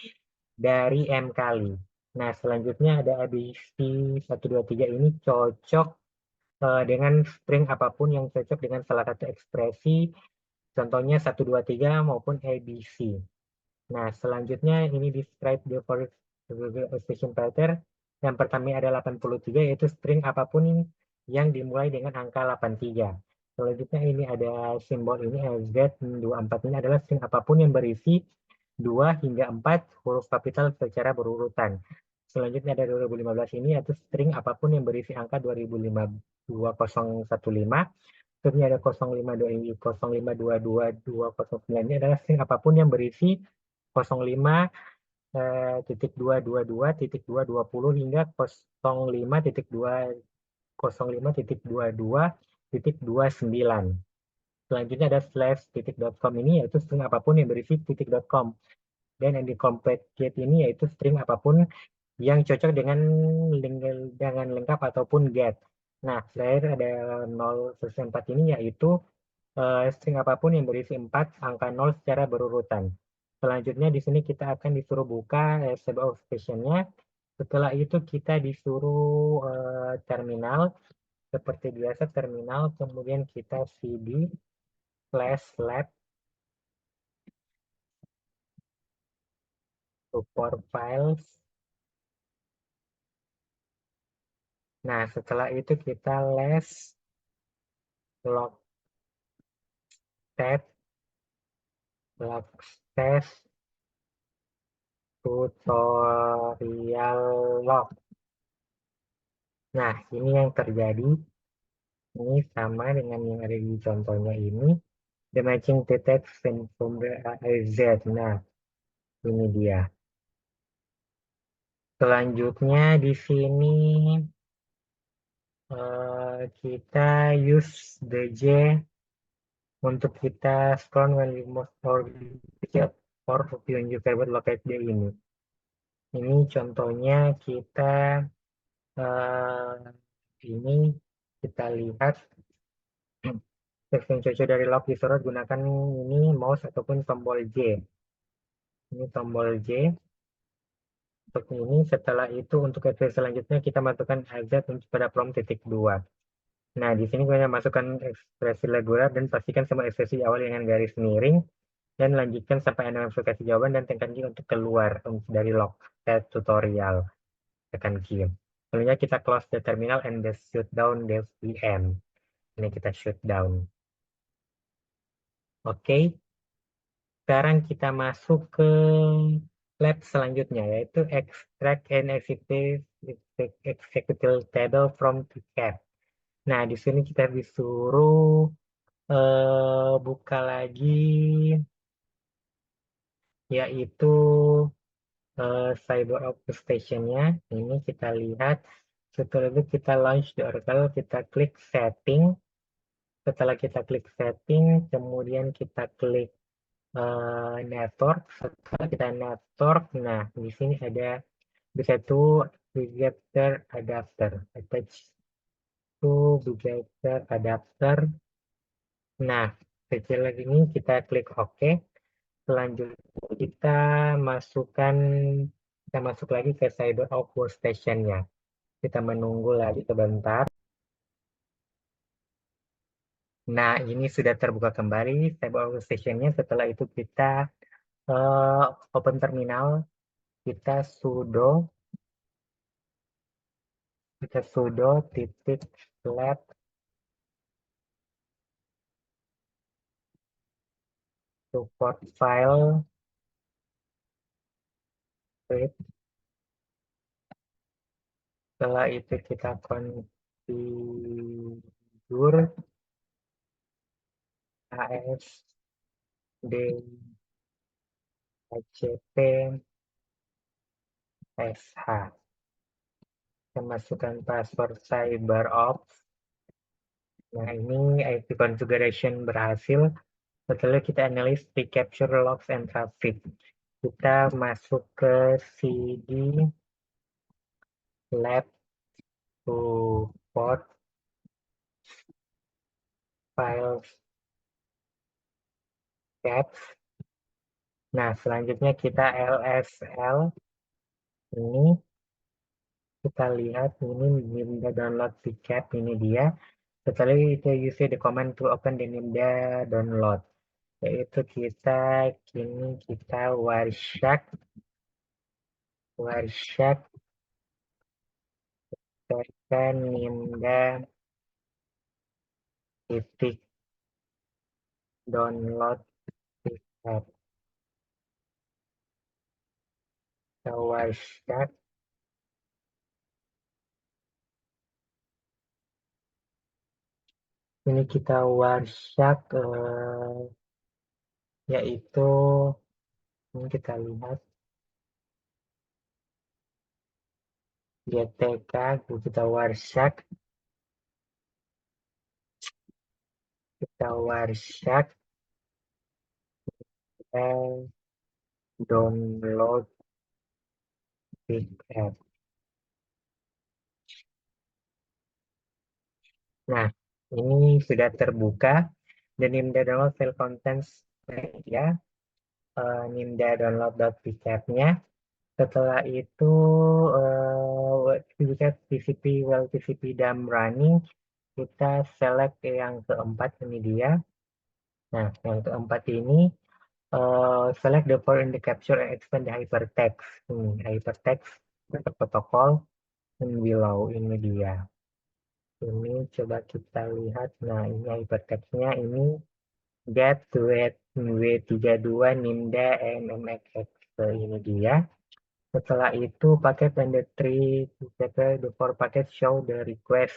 dari M kali. Nah, selanjutnya ada ABC 123 ini cocok dengan string apapun yang cocok dengan salah satu ekspresi, contohnya 123 maupun ABC. Nah, selanjutnya ini describe the forest station pattern. Yang pertama ada 83, yaitu string apapun yang dimulai dengan angka 83. Selanjutnya ini ada simbol ini Z24, ini adalah string apapun yang berisi 2 hingga 4 huruf kapital secara berurutan. Selanjutnya ada 2015 ini yaitu string apapun yang berisi angka 2015. Selanjutnya ada 0522209 ini adalah string apapun yang berisi 05.222.220 hingga 05.222.29. Selanjutnya ada slash titik .com ini yaitu string apapun yang berisi titik .com. Dan yang di complete get ini yaitu string apapun yang cocok dengan lengkap ataupun get. Nah, terakhir ada 0 sampai 4 ini yaitu string apapun yang berisi 4 angka 0 secara berurutan. Selanjutnya di sini kita akan disuruh buka table of station-nya. Setelah itu kita disuruh terminal. Seperti biasa terminal, kemudian kita cd /lab support files. Nah, setelah itu kita log tab log test tutorial log. Nah, ini yang terjadi. Ini sama dengan yang ada di contohnya ini. The matching to text from the Z. Nah, ini dia. Selanjutnya di sini kita use the J untuk kita scroll when we move or or unjuk keyboard locate D ini. Ini contohnya kita ini kita lihat teks yang cocok dari log disorot gunakan ini mouse ataupun tombol J. Ini tombol J. Untuk ini setelah itu untuk ekspresi selanjutnya kita masukkan AZ untuk pada prompt titik 2. Nah, di sini kita masukkan ekspresi regular dan pastikan semua ekspresi awal dengan garis miring dan lanjutkan sampai Anda verifikasi jawaban dan tekan Q untuk keluar dari log tutorial. Tekan Q. Selanjutnya kita close the terminal and the shutdown the VM. Ini kita shutdown. Oke, sekarang kita masuk ke lab selanjutnya yaitu extract and executable table from TCAP. Nah, di sini kita disuruh buka lagi yaitu cyber station-nya. Ini kita lihat. Setelah itu kita launch the Oracle, kita klik setting. Setelah kita klik setting, kemudian kita klik network. Setelah kita network, nah di sini ada bisa itu begetter adapter, attach to begetter adapter. Nah, setelah ini kita klik OK. Selanjutnya kita masuk lagi ke cyber out workstation-nya. Kita menunggu lagi sebentar. Nah, ini sudah terbuka kembali cyber out workstation-nya. Setelah itu kita open terminal, kita sudo titik lab support file script. Setelah itu kita configure ASD HCP SH. Kita masukkan password CyberOps. Nah, ini IP configuration berhasil. Setelah kita analis di capture logs and traffic. Kita masuk ke cd lab support files caps. Nah, selanjutnya kita lsl. Ini kita lihat ini Nimda download pcap, ini dia. Setelah itu use the command to open the Nimda download. Yaitu kita warshak tekan Nimda titik download pcap. Kita warshak. Ini kita warshak yaitu ini kita lihat GTK, kita warshak download tiket. Nah, ini sudah terbuka. Dan Nimda download file contents ya, Nimda download.pcap-nya. Setelah itu tiket TCP well TCP DAM running, kita select yang keempat, ini dia. Nah, yang keempat ini select the for in the capture and expand the hypertext. Ini hypertext untuk protokol and below, ini dia. Ini coba kita lihat. Nah, ini hypertextnya ini get W32 Nimda MMXX. Ini dia. Setelah itu paket and the three the four paket show the request.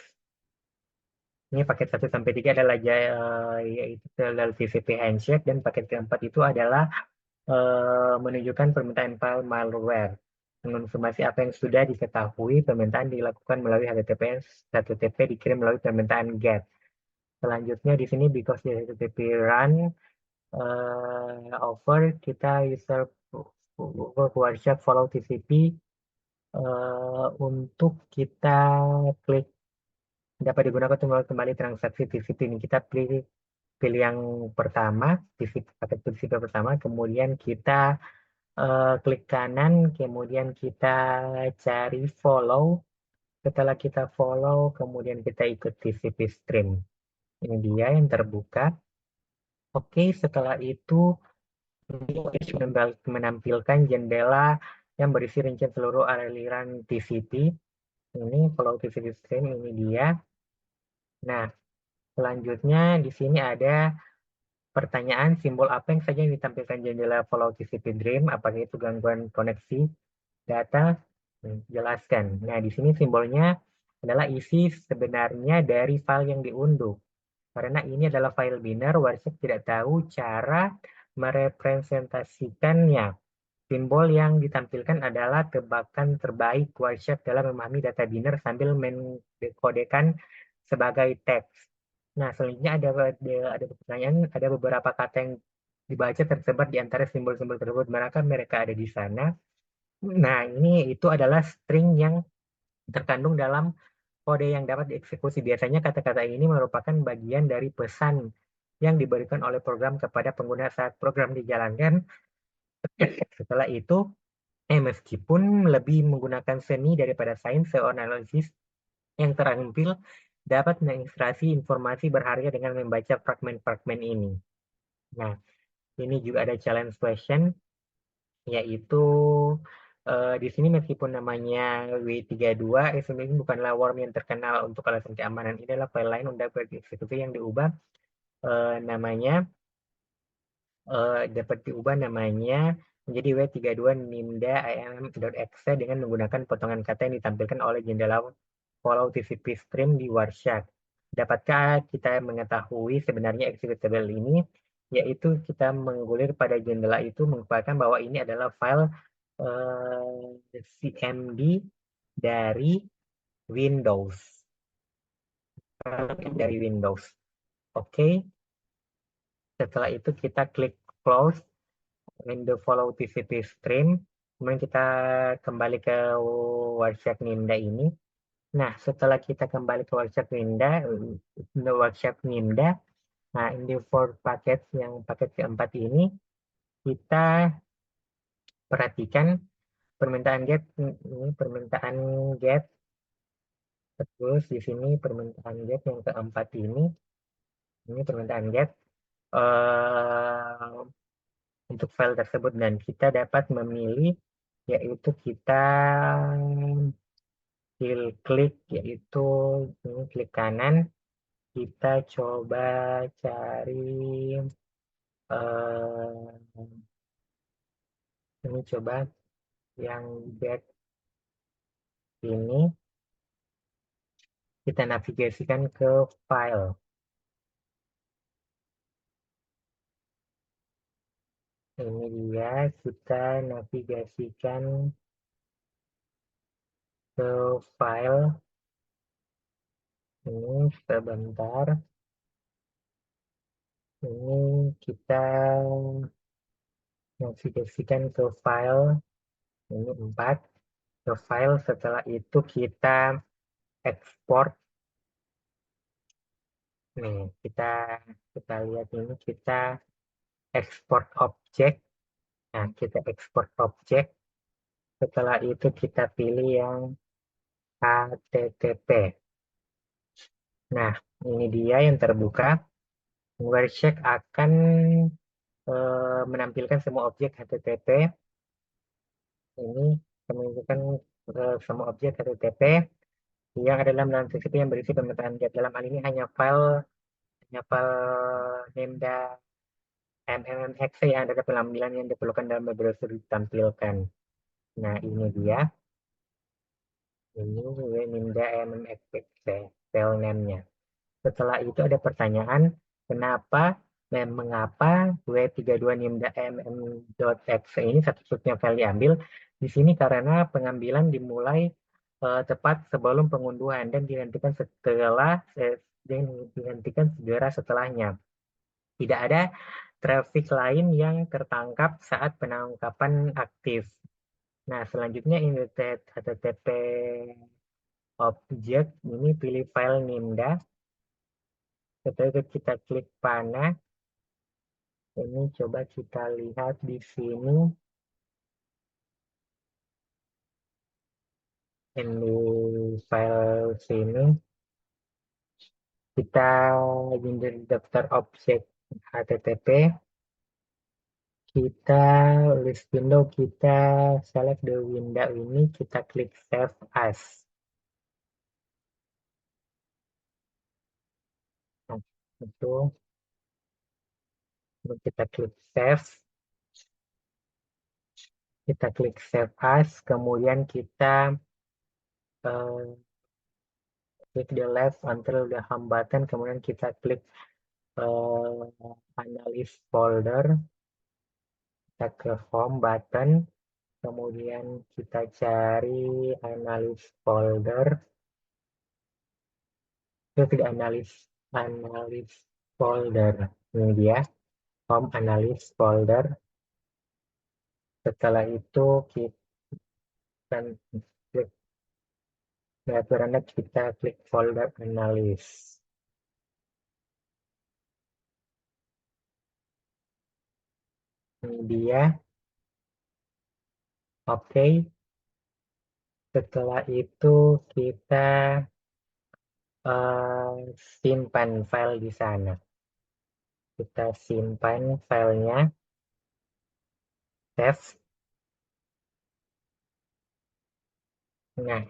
Ini paket 1 sampai 3 adalah yaitu adalah TCP handshake, dan paket keempat itu adalah menunjukkan permintaan file malware. Mengonfirmasi apa yang sudah diketahui, permintaan dilakukan melalui HTTPS, HTTP dikirim melalui permintaan GET. Selanjutnya di sini because the HTTP run over, kita user workshop follow TCP untuk kita klik dapat digunakan untuk melakukan kembali transaksi TCP ini. Kita pilih pilih yang pertama, TCP, paket TCP pertama, kemudian kita klik kanan, kemudian kita cari follow. Setelah kita follow, kemudian kita ikut TCP stream. Ini dia yang terbuka. Oke, setelah itu ini sudah menampilkan jendela yang berisi rincian seluruh aliran TCP. Ini follow TCP stream, ini dia. Nah, selanjutnya di sini ada pertanyaan simbol apa yang saja yang ditampilkan jendela follow TCP dream, apakah itu gangguan koneksi data. Jelaskan. Nah, di sini simbolnya adalah isi sebenarnya dari file yang diunduh. Karena ini adalah file binar, Warship tidak tahu cara merepresentasikannya. Simbol yang ditampilkan adalah tebakan terbaik Warship dalam memahami data binar sambil mendekodekan sebagai teks. Nah, selanjutnya ada pertanyaan, ada beberapa kata yang dibaca tersebar di antara simbol-simbol tersebut. Mereka mereka ada di sana. Nah, ini itu adalah string yang terkandung dalam kode yang dapat dieksekusi. Biasanya kata-kata ini merupakan bagian dari pesan yang diberikan oleh program kepada pengguna saat program dijalankan. Setelah itu, meskipun lebih menggunakan seni daripada sains, analisis yang terampil dapat mengilustrasi informasi berharga dengan membaca fragmen-fragmen ini. Nah, ini juga ada challenge question, yaitu di sini meskipun namanya W32, sebenarnya bukanlah worm yang terkenal untuk alasan keamanan. Ini adalah file lain untuk eksekusi yang diubah namanya dapat diubah namanya menjadi W32 nimda im.exe dengan menggunakan potongan kata yang ditampilkan oleh jendela follow TCP stream di Warshak. Dapatkah kita mengetahui sebenarnya executable ini? Yaitu kita menggulir pada jendela itu mengumpulkan bahwa ini adalah file CMD dari Windows. Dari Windows. Oke. Setelah itu kita klik close window follow TCP stream. Kemudian kita kembali ke Warshak Nimda ini. Nah, setelah kita kembali ke Warshak Nimda, nah ini for paket yang paket keempat ini, kita perhatikan permintaan get, ini permintaan get, terus di sini permintaan get yang keempat ini permintaan get eh, untuk file tersebut, dan kita dapat memilih, yaitu kita klik, yaitu ini klik kanan, kita coba cari eh, ini coba yang get ini, kita navigasikan ke file. Ini dia, kita navigasikan ke file. Ini sebentar. Ini kita navigasikan ke file, ini 4, ke file, setelah itu kita ekspor. Nih, kita lihat ini, kita ekspor objek. Nah, kita ekspor objek. Setelah itu kita pilih yang HTTP. Nah, ini dia yang terbuka. Wireshark akan menampilkan semua objek HTTP. Ini menunjukkan semua objek HTTP yang ada dalam TCP yang berisi pemetaan get. Dalam hal ini hanya file Lambda MMMX yang ada penampilan yang diperlukan dalam browser ditampilkan. Nah, ini dia. Ini Lambda MMX file name-nya. Setelah itu ada pertanyaan, mengapa W32 Nimda mm.exe ini satu-satunya file diambil? Di sini karena pengambilan dimulai tepat sebelum pengunduhan dan dihentikan segera setelahnya. Tidak ada traffic lain yang tertangkap saat penangkapan aktif. Nah, selanjutnya HTTP objek, ini pilih file Nimda. Setelah itu kita klik panah. Ini coba kita lihat di sini. Ini file sini. Kita di daftar objek HTTP. Kita list window, kita select the window ini, kita klik save as. Nah, itu kita klik save. Kita klik save as, kemudian kita klik the left until the home button, kemudian kita klik analysis folder, kita ke home button, kemudian kita cari analysis folder, itu tidak analysis folder, ini dia home analysis folder. Setelah itu kita klik kita klik folder analysis. Ini dia. Oke. Setelah itu kita simpan file di sana. Kita simpan filenya, save. Nah,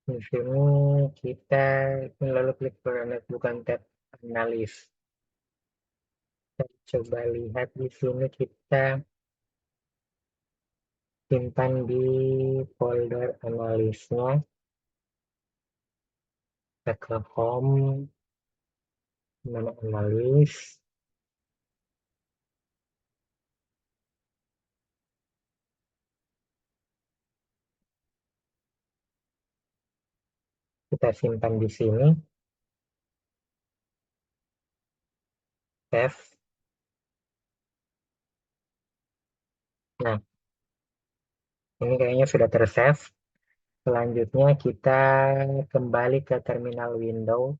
di sini kita lalu klik bukan tab analis. Kita coba lihat di sini, kita simpan di folder analisnya. Kita ke home, mana analis. Kita simpan di sini, save. Nah, ini kayaknya sudah tersave. Selanjutnya kita kembali ke terminal window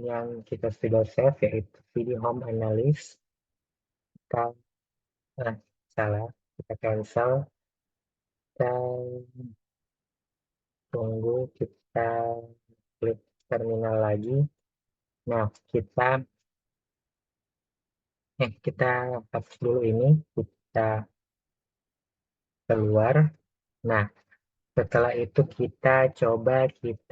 yang kita sudah save, yaitu video home analysis. Kita salah, kita cancel. Kita tunggu, kita klik terminal lagi. Nah, kita hapus dulu ini, kita keluar. Nah, setelah itu kita coba cd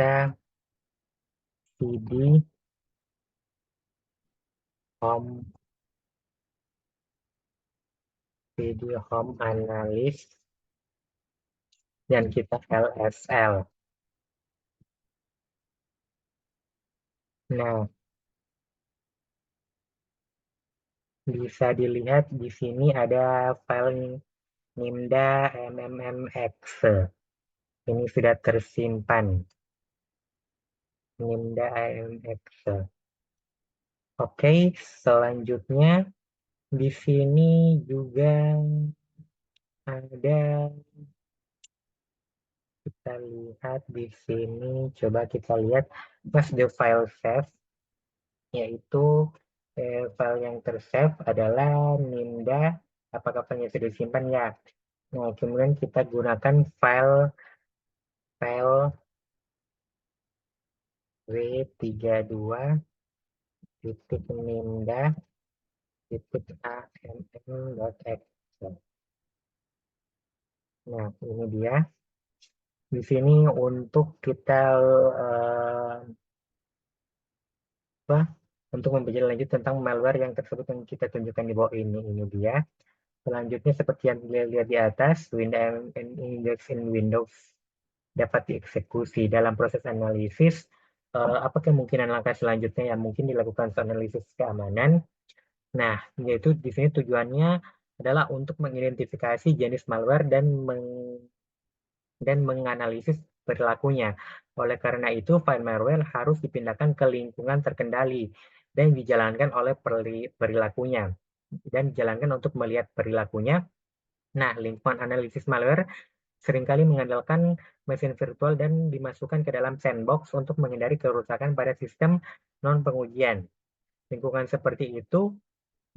home video home analysis dan kita lsl. Nah, bisa dilihat di sini ada file Nimda MMMX. Ini sudah tersimpan. Nimda MMX. Oke, selanjutnya di sini juga ada, kita lihat di sini, coba kita lihat pas the file save, yaitu file yang tersave adalah Ninda, apakah filenya sudah disimpan ya. Nah, kemudian kita gunakan file w32 titik Ninda titik amm.exe. Nah, ini dia. Di sini untuk kita eh, apa? Untuk membelajar lanjut tentang malware yang tersebut yang kita tunjukkan di bawah ini. Ini dia. Selanjutnya seperti yang dilihat di atas, Windows and Index in Windows dapat dieksekusi dalam proses analisis. Apa kemungkinan langkah selanjutnya yang mungkin dilakukan analisis keamanan? Nah, yaitu di sini tujuannya adalah untuk mengidentifikasi jenis malware dan menganalisis perilakunya. Oleh karena itu, file malware harus dipindahkan ke lingkungan terkendali dan dijalankan oleh perilakunya dan dijalankan untuk melihat perilakunya. Nah, lingkungan analisis malware seringkali mengandalkan mesin virtual dan dimasukkan ke dalam sandbox untuk menghindari kerusakan pada sistem non-pengujian. Lingkungan seperti itu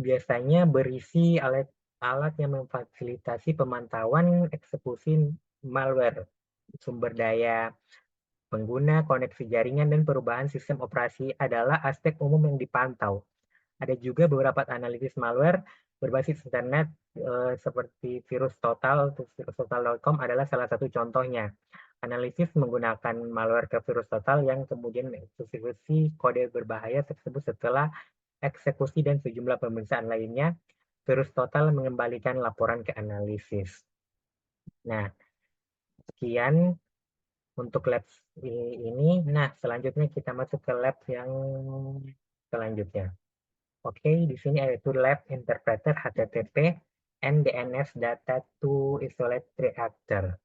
biasanya berisi alat yang memfasilitasi pemantauan eksekusi malware, sumber daya pengguna, koneksi jaringan, dan perubahan sistem operasi adalah aspek umum yang dipantau. Ada juga beberapa analisis malware berbasis internet seperti virus total, virustotal.com adalah salah satu contohnya. Analisis menggunakan malware ke virus total yang kemudian mengeksekusi kode berbahaya tersebut setelah eksekusi dan sejumlah pemeriksaan lainnya. Virus total mengembalikan laporan ke analisis. Nah, sekian untuk lab ini. Nah, selanjutnya kita masuk ke lab yang selanjutnya. Oke, di sini yaitu lab interpreter HTTP and DNS data to isolate reactor.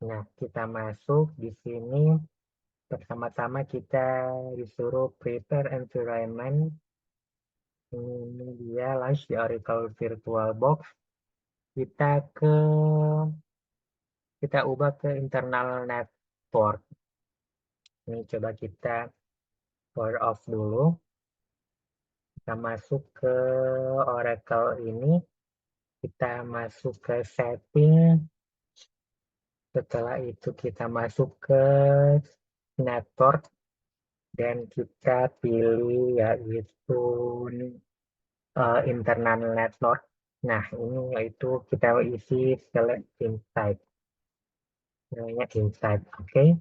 Nah, kita masuk di sini bersama-sama kita disuruh prepare environment. Ini dia launch di Oracle VirtualBox. Kita ke kita ubah ke internal network. Ini coba kita power off dulu. Kita masuk ke Oracle ini, kita masuk ke setting, setelah itu kita masuk ke network, dan kita pilih yaitu internal network. Nah, ini yaitu kita isi select inside. Namanya inside, oke.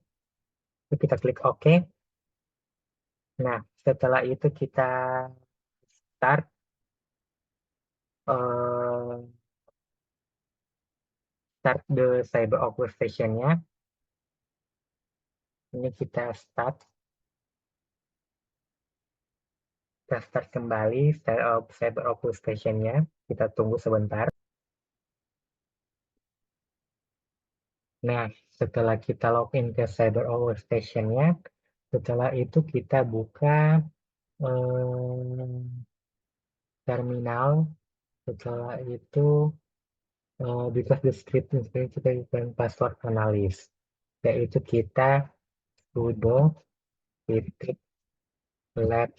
Kita klik OK. Nah, setelah itu kita start uh, start the CyberArk workstation-nya. Ini kita start kembali CyberArk workstation-nya. Kita tunggu sebentar. Nah, setelah kita login ke CyberArk workstation-nya, setelah itu kita buka terminal. Setelah itu because the script kita bukan password analis, yaitu kita sudo titik lab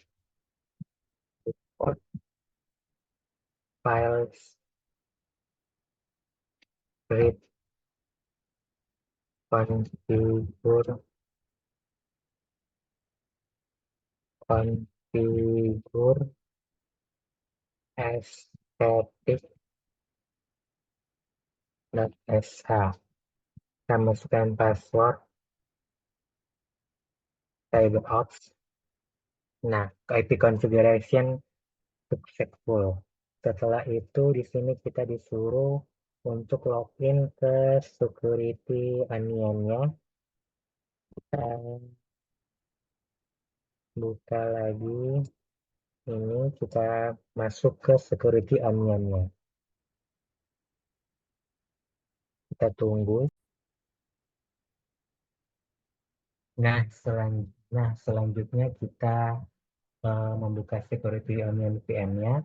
files script configure static.sh. Kita masukkan password CyberOps. Nah, IP configuration successful. Setelah itu di sini kita disuruh untuk login ke security onion-nya. Kita buka lagi ini, kita masuk ke security onion-nya. Kita tunggu. Nah, selanjutnya kita membuka security onion VM-nya.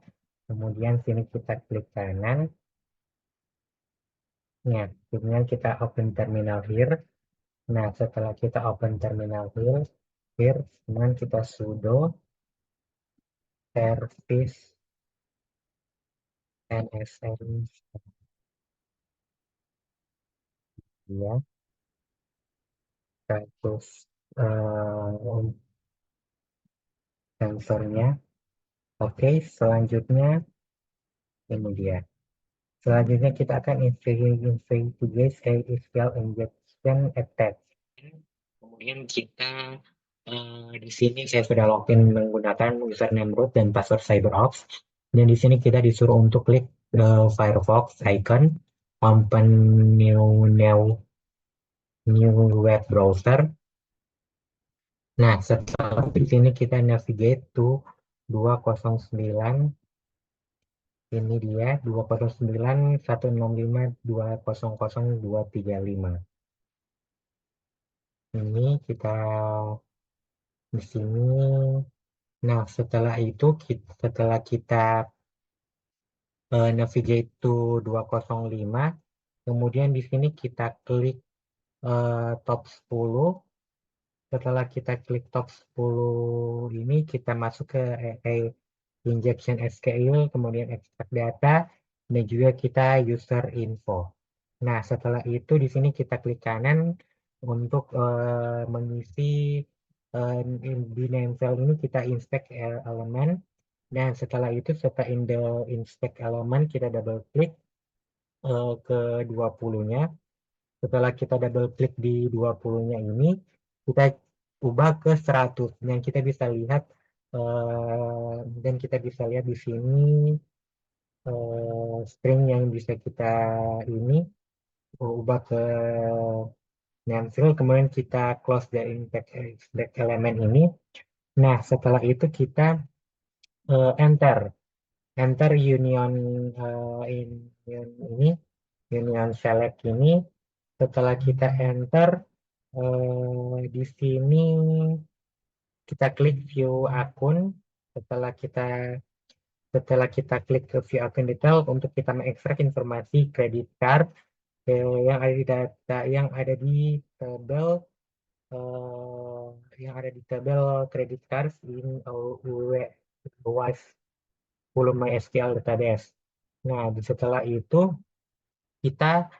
Kemudian sini kita klik kanan. Nah, kemudian kita open terminal here. Nah, setelah kita open terminal here, kemudian kita sudo service NSN ya, status sensornya. Oke, selanjutnya ini dia. Selanjutnya kita akan investigate SQL injection attack. Kemudian kita di sini saya sudah login menggunakan username root dan password CyberOps. Dan di sini kita disuruh untuk klik Firefox icon, open new web browser. Nah, setelah di sini kita navigate to 209. Ini dia 209.165.200.235. Ini kita di sini. Nah, setelah kita navigate to 205, kemudian di sini kita klik top 10. Setelah kita klik top 10 ini, kita masuk ke injection SQL, kemudian extract data, dan juga kita user info. Nah, setelah itu di sini kita klik kanan untuk mengisi di name file ini kita inspect elemen. Dan setelah itu setelah inspect elemen kita double klik ke 20-nya. Setelah kita double klik di 20-nya ini, kita ubah ke 100. Dan kita bisa lihat di sini string yang bisa kita ini ubah ke name field, kemudian kita close the inspect element ini. Nah, setelah itu kita enter union ini, union select ini. Setelah kita enter di sini kita klik view akun. Setelah kita klik ke view akun detail untuk kita mengekstrak informasi kredit card yang ada di data eh, yang ada di tabel credit cards in WISE volume MySQL database. Nah, setelah itu kita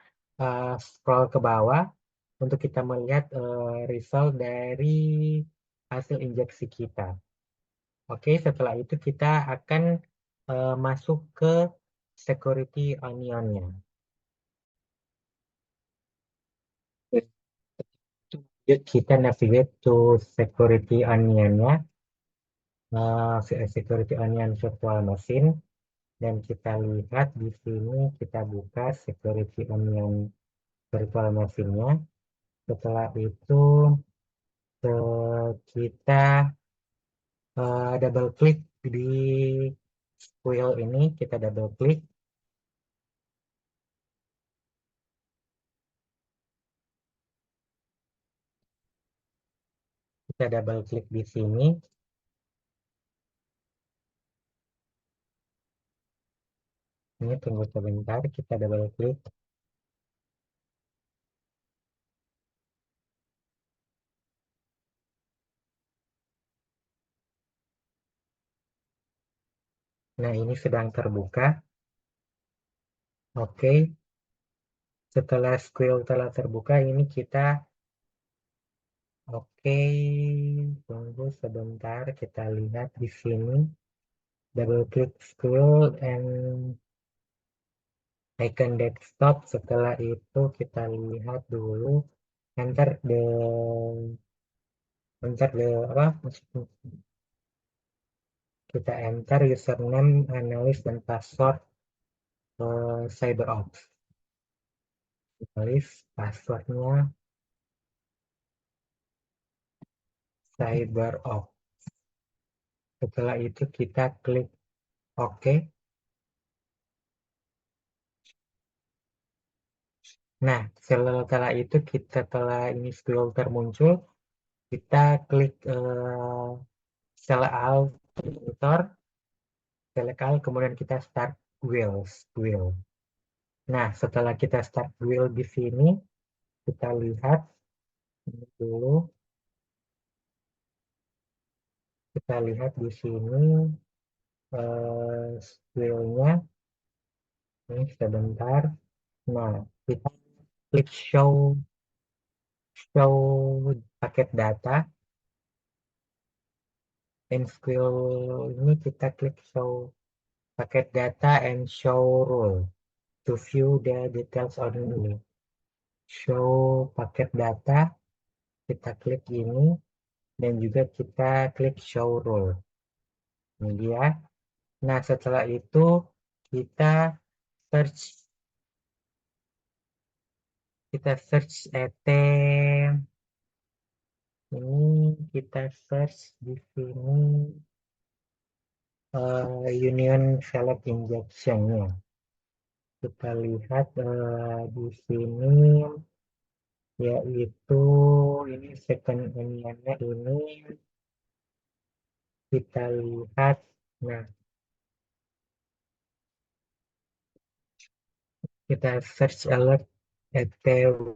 scroll ke bawah untuk kita melihat result dari hasil injeksi kita. Oke, setelah itu kita akan masuk ke security onion-nya. Yuk kita navigate to security onion-nya, security onion virtual machine, dan kita lihat di sini kita buka security onion virtual machine-nya. Setelah itu kita double klik di squirrel ini, kita double klik. Kita double klik di sini. Ini tunggu sebentar, kita double klik. Nah, ini sedang terbuka. Oke. Setelah squirrel telah terbuka, ini kita oke. Tunggu sebentar, kita lihat di sini. Double klik squirrel and icon desktop. Setelah itu kita lihat dulu. Enter the apa? Kita enter username, analis, dan password CyberOps. Analis, passwordnya CyberOps. Setelah itu kita klik OK. Nah, setelah itu setelah ini filter muncul, kita klik sell out editor, select all, kemudian kita start wheel. Nah, setelah kita start wheel di sini, kita lihat ini dulu, kita lihat di sini wheel-nya. Ini sebentar. Nah, kita klik show paket data. Dan skill ini kita klik show paket data and show rule to view the details on ini. Show paket data, kita klik ini, dan juga kita klik show rule. Ini dia. Nah, setelah itu kita search ET ini, kita search di sini union select injection-nya. Kita lihat di sini yaitu ini second unionnya ini kita lihat. Nah, kita search alert ETW.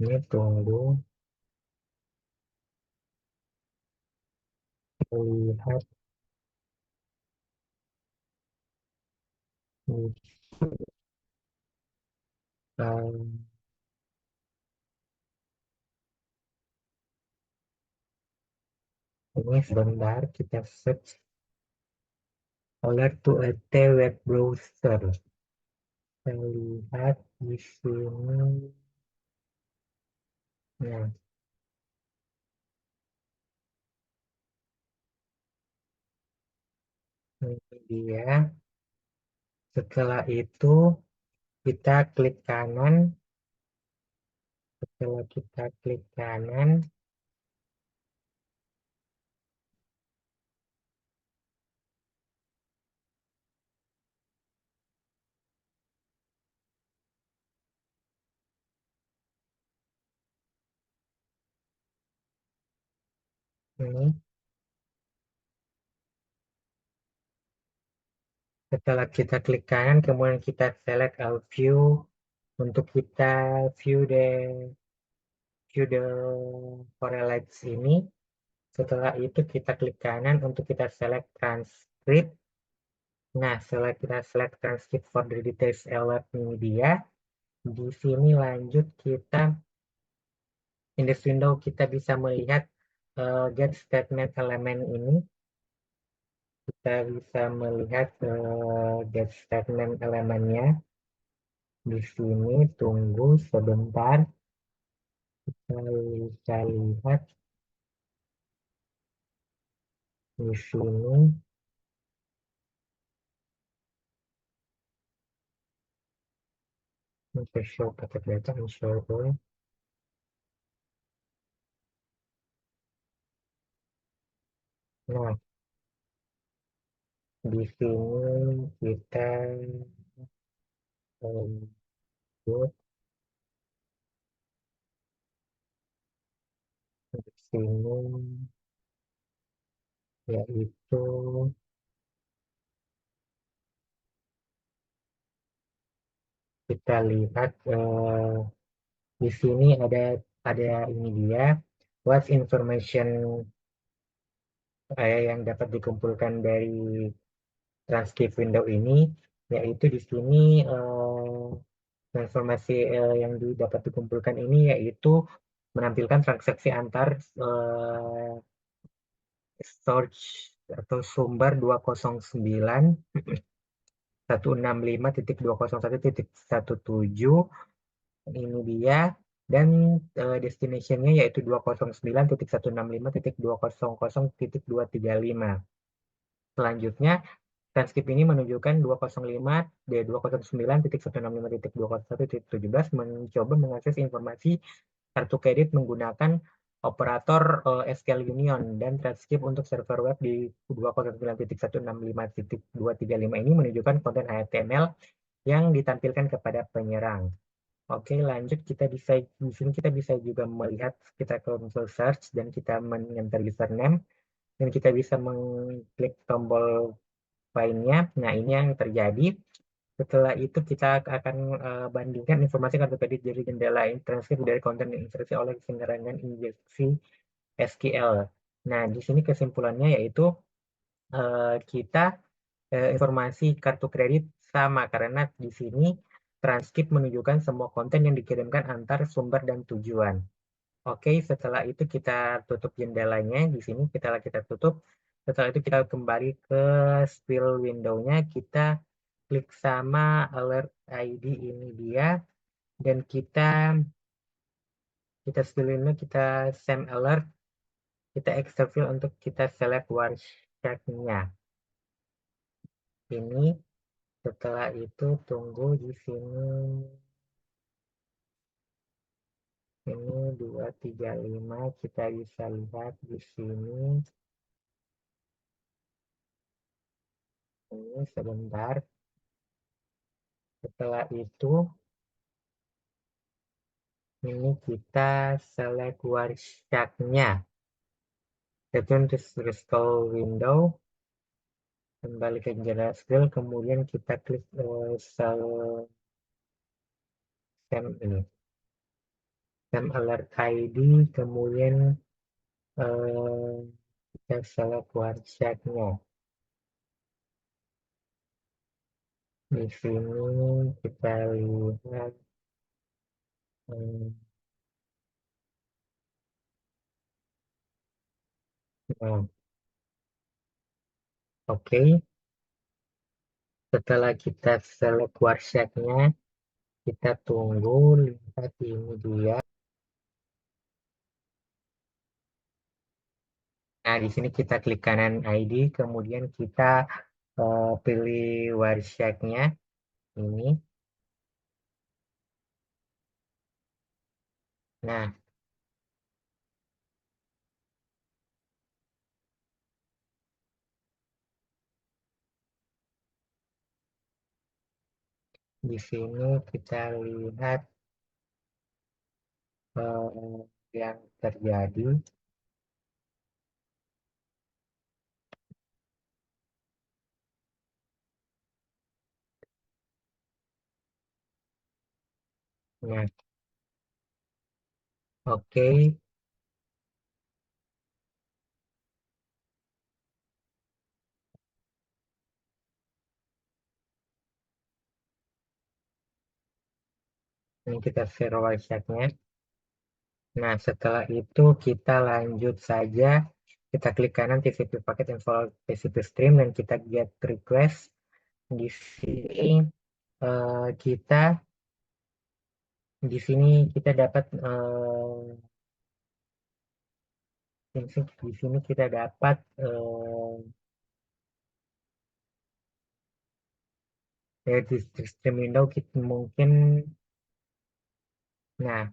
Ini tunggu, lihat ini sebentar, kita search alert to ET web browser. Kita lihat di sini. Nah, ini dia. Setelah itu kita klik kanan. Setelah kita klik kanan, ini setelah kita klik kanan, kemudian kita select all view untuk kita view the correlates ini. Setelah itu kita klik kanan untuk kita select transcript. Nah, setelah kita select transcript for the details alert media, di sini lanjut kita in this window kita bisa melihat get statement element ini. Kita bisa melihat get statement elemennya di sini. Tunggu sebentar, kita bisa lihat di sini. Untuk show paket data and show all. Nah, di sini kita lanjut. Di sini yaitu kita lihat di sini ada ini dia what information yang dapat dikumpulkan dari transcript window ini, yaitu di sini informasi yang dapat dikumpulkan ini yaitu menampilkan transaksi antar source atau sumber 209 165.201.17 ini dia, dan destination-nya yaitu 209.165.200.235. Selanjutnya transkrip ini menunjukkan 209.165.201.17 mencoba mengakses informasi kartu kredit menggunakan operator SQL Union, dan transkrip untuk server web di 209.165.235 ini menunjukkan konten HTML yang ditampilkan kepada penyerang. Oke, lanjut kita bisa di sini kita bisa juga melihat kita console search dan kita men-enter username. dan kita bisa mengklik tombol lainnya. Nah, ini yang terjadi. Setelah itu kita akan bandingkan informasi kartu kredit dari jendela transkrip dari konten yang insersi oleh penyerangan injeksi SQL. Nah, di sini kesimpulannya yaitu kita informasi kartu kredit sama karena di sini transkrip menunjukkan semua konten yang dikirimkan antar sumber dan tujuan. Oke, setelah itu kita tutup jendelanya. Di sini kita tutup. Setelah itu kita kembali ke spill window-nya. Kita klik sama alert ID ini dia. Dan kita spill window, kita send alert. Kita extra fill untuk kita select warshark-nya. Ini setelah itu tunggu di sini. Ini 235 kita bisa lihat di sini. Ini sebentar. Setelah itu ini kita select warshark-nya. Return to restore window. Kembali ke jendela skill. Kemudian kita klik ini. Send alert ID. Kemudian kita select warshark-nya. Di sini kita lihat. Nah, oke. Setelah kita select warshark-nya, kita tunggu, lihat ini dia. Nah, di sini kita klik kanan ID, kemudian kita pilih warshark-nya ini. Nah, di sini kita lihat yang terjadi. Nah, oke. Ini kita share warshark-nya. Nah, setelah itu kita lanjut saja. Kita klik kanan TCP paket install TCP stream dan kita get request. Di sini kita kita dapat di sini kita dapat di stream window kita mungkin. Nah,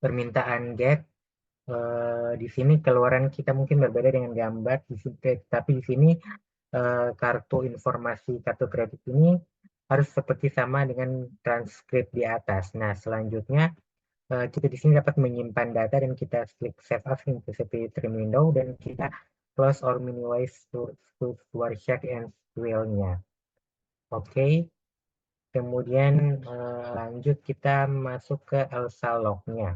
permintaan get di sini keluaran kita mungkin berbeda dengan gambar di sini, tapi di sini kartu informasi kartu kredit ini harus seperti sama dengan transkrip di atas. Nah, selanjutnya kita di sini dapat menyimpan data dan kita klik save as in TCP trim window dan kita close or minimize to warshark and squirrel-nya. Oke. Kemudian lanjut kita masuk ke Elsa log-nya.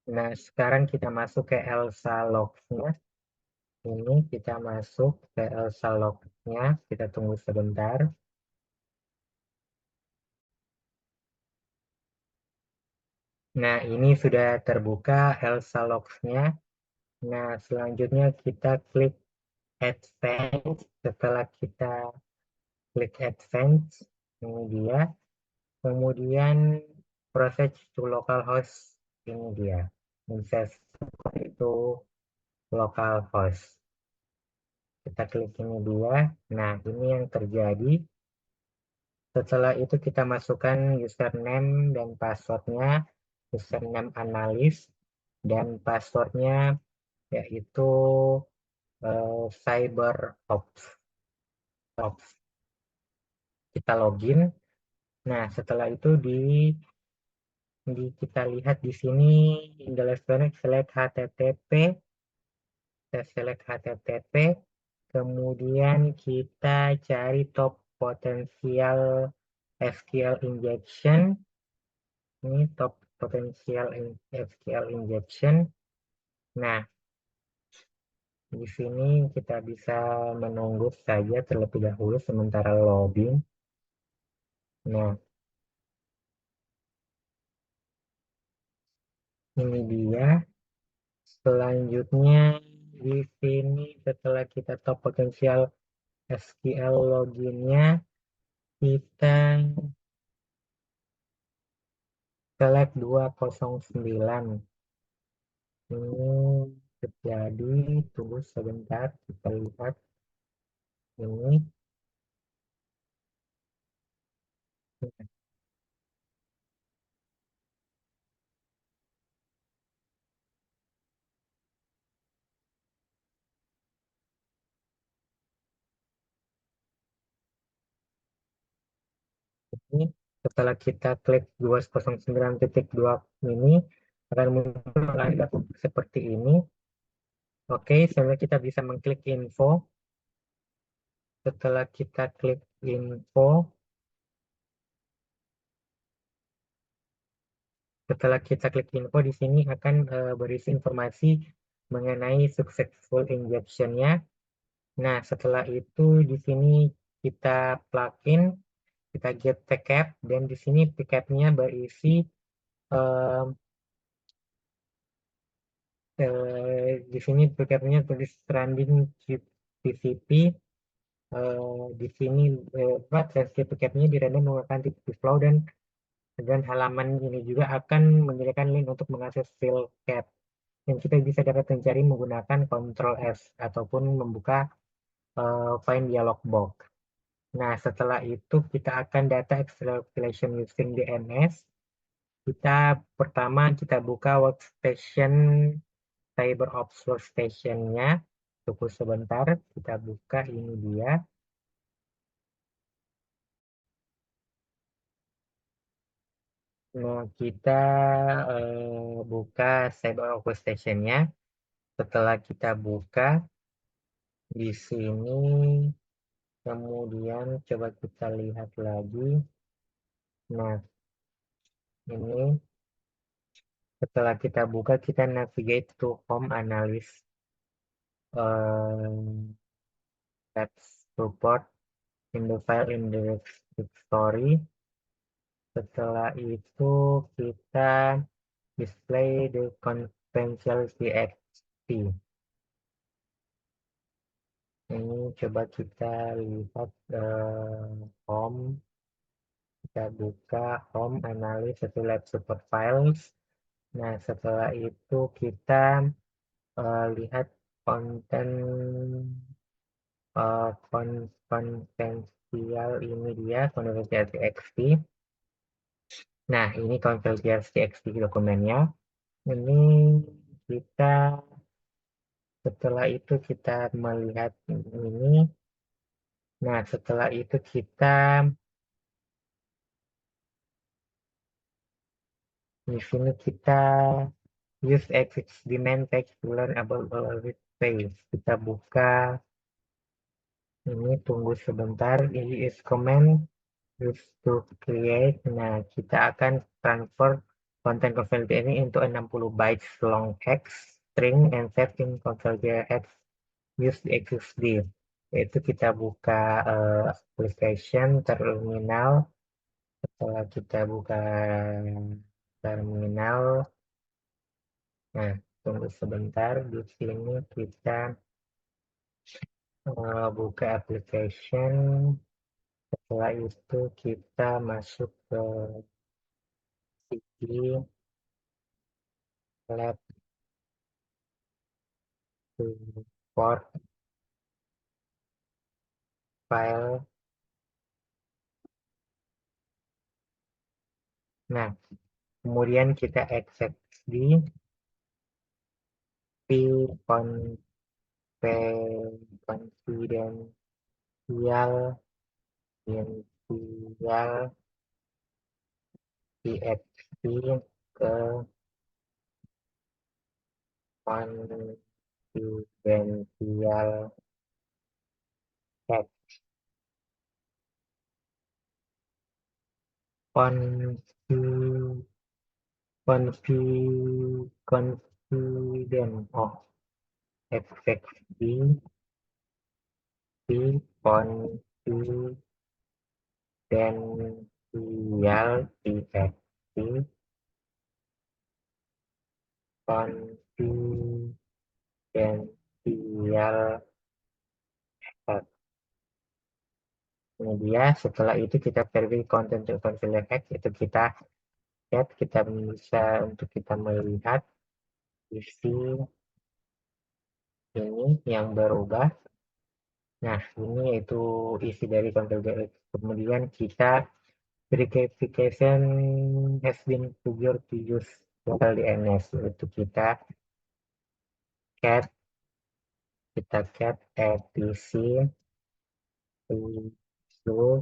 Nah, sekarang kita masuk ke Elsa log-nya. Ini kita masuk ke Elsa log-nya. Kita tunggu sebentar. Nah, ini sudah terbuka Elsa logs-nya. Nah, selanjutnya kita klik Advanced. Setelah kita klik Advanced, ini dia. Kemudian proses to localhost, ini dia. Bisa itu localhost. Kita klik ini dia. Nah, ini yang terjadi. Setelah itu kita masukkan username dan passwordnya. Username analis dan passwordnya yaitu CyberOps. Kita login. Nah, setelah itu Kita lihat di sini in the electronic select HTTP, kita select HTTP, kemudian kita cari top potensial SQL injection. Ini top potensial SQL injection. Nah, di sini kita bisa menunggu saja terlebih dahulu sementara loading. Nah, ini dia. Selanjutnya di sini setelah kita top potensial SQL loginnya, kita select 209. Ini terjadi, tunggu sebentar, kita lihat ini. Ini setelah kita klik 209.2 ini akan muncul ada seperti ini. Oke, selanjutnya kita bisa mengklik info. Setelah kita klik info, setelah kita klik info di sini akan berisi informasi mengenai successful injection-nya. Nah, setelah itu di sini kita plugin, kita get pcap, dan di sini pcap-nya berisi eh, di sini pcap-nya tulis trending TCP. Di sini transkrip pcap-nya dirandom menggunakan TCP flow, dan halaman ini juga akan menyediakan link untuk mengakses file cap. Dan kita bisa dapat mencari menggunakan Ctrl S ataupun membuka find dialog box. Nah, setelah itu kita akan data extrapolation using DNS. Pertama kita buka workstation CyberOps workstation-nya. Tunggu sebentar, kita buka, ini dia. Nah, kita buka CyberOps workstation-nya. Setelah kita buka, di sini kemudian coba kita lihat lagi. Nah, ini setelah kita buka, kita navigate to home analyst that support in the file in the directory. Setelah itu kita display the confidentiality. Ini coba kita lihat home. Kita buka home analysis satu lab support files. Nah, setelah itu kita lihat konten konvensial, ini dia konvensial TXT. Nah, ini konvensial TXT dokumennya. Ini kita setelah itu kita melihat ini. Nah, setelah itu kita di sini kita use XXDMan text to learn about all space. Kita buka ini, tunggu sebentar. Ini is command use to create. Nah, kita akan transfer konten convalidate ini into 60 bytes long text string and save in convalidate X use the XSD. Yaitu kita buka application terminal. Setelah kita buka terminal, nah tunggu sebentar, di sini kita buka application. Setelah itu kita masuk ke cd lab to port file. Nah, kemudian kita XXD confidential initial txt. ke confidential text. Confi- confident oh effective confidential effective confidential text. Ini dia, setelah itu kita verify content to confidential text, itu kita lihat, kita bisa untuk kita melihat isi ini yang berubah. Nah, ini yaitu isi dari configure. Kemudian kita verification has been configured to use local DNS, yaitu cat cat etc to.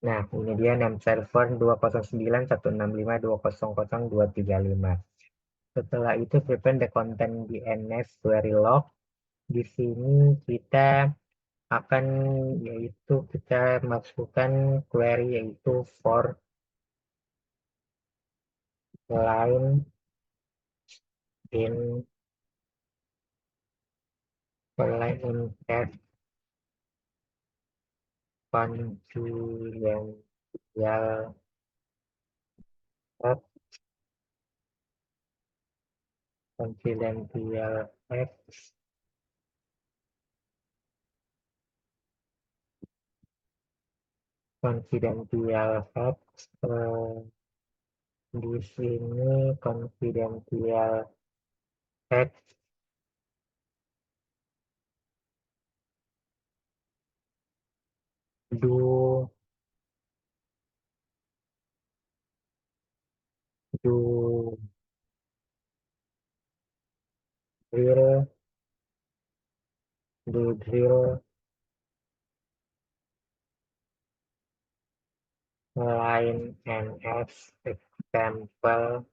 Nah, ini dia name server 209.165.200.235. Setelah itu prepare the content DNS query log. Di sini kita akan yaitu kita masukkan query yaitu for line in text confidential text confidential text confidential text di sini confidential text do do drill do drill line and example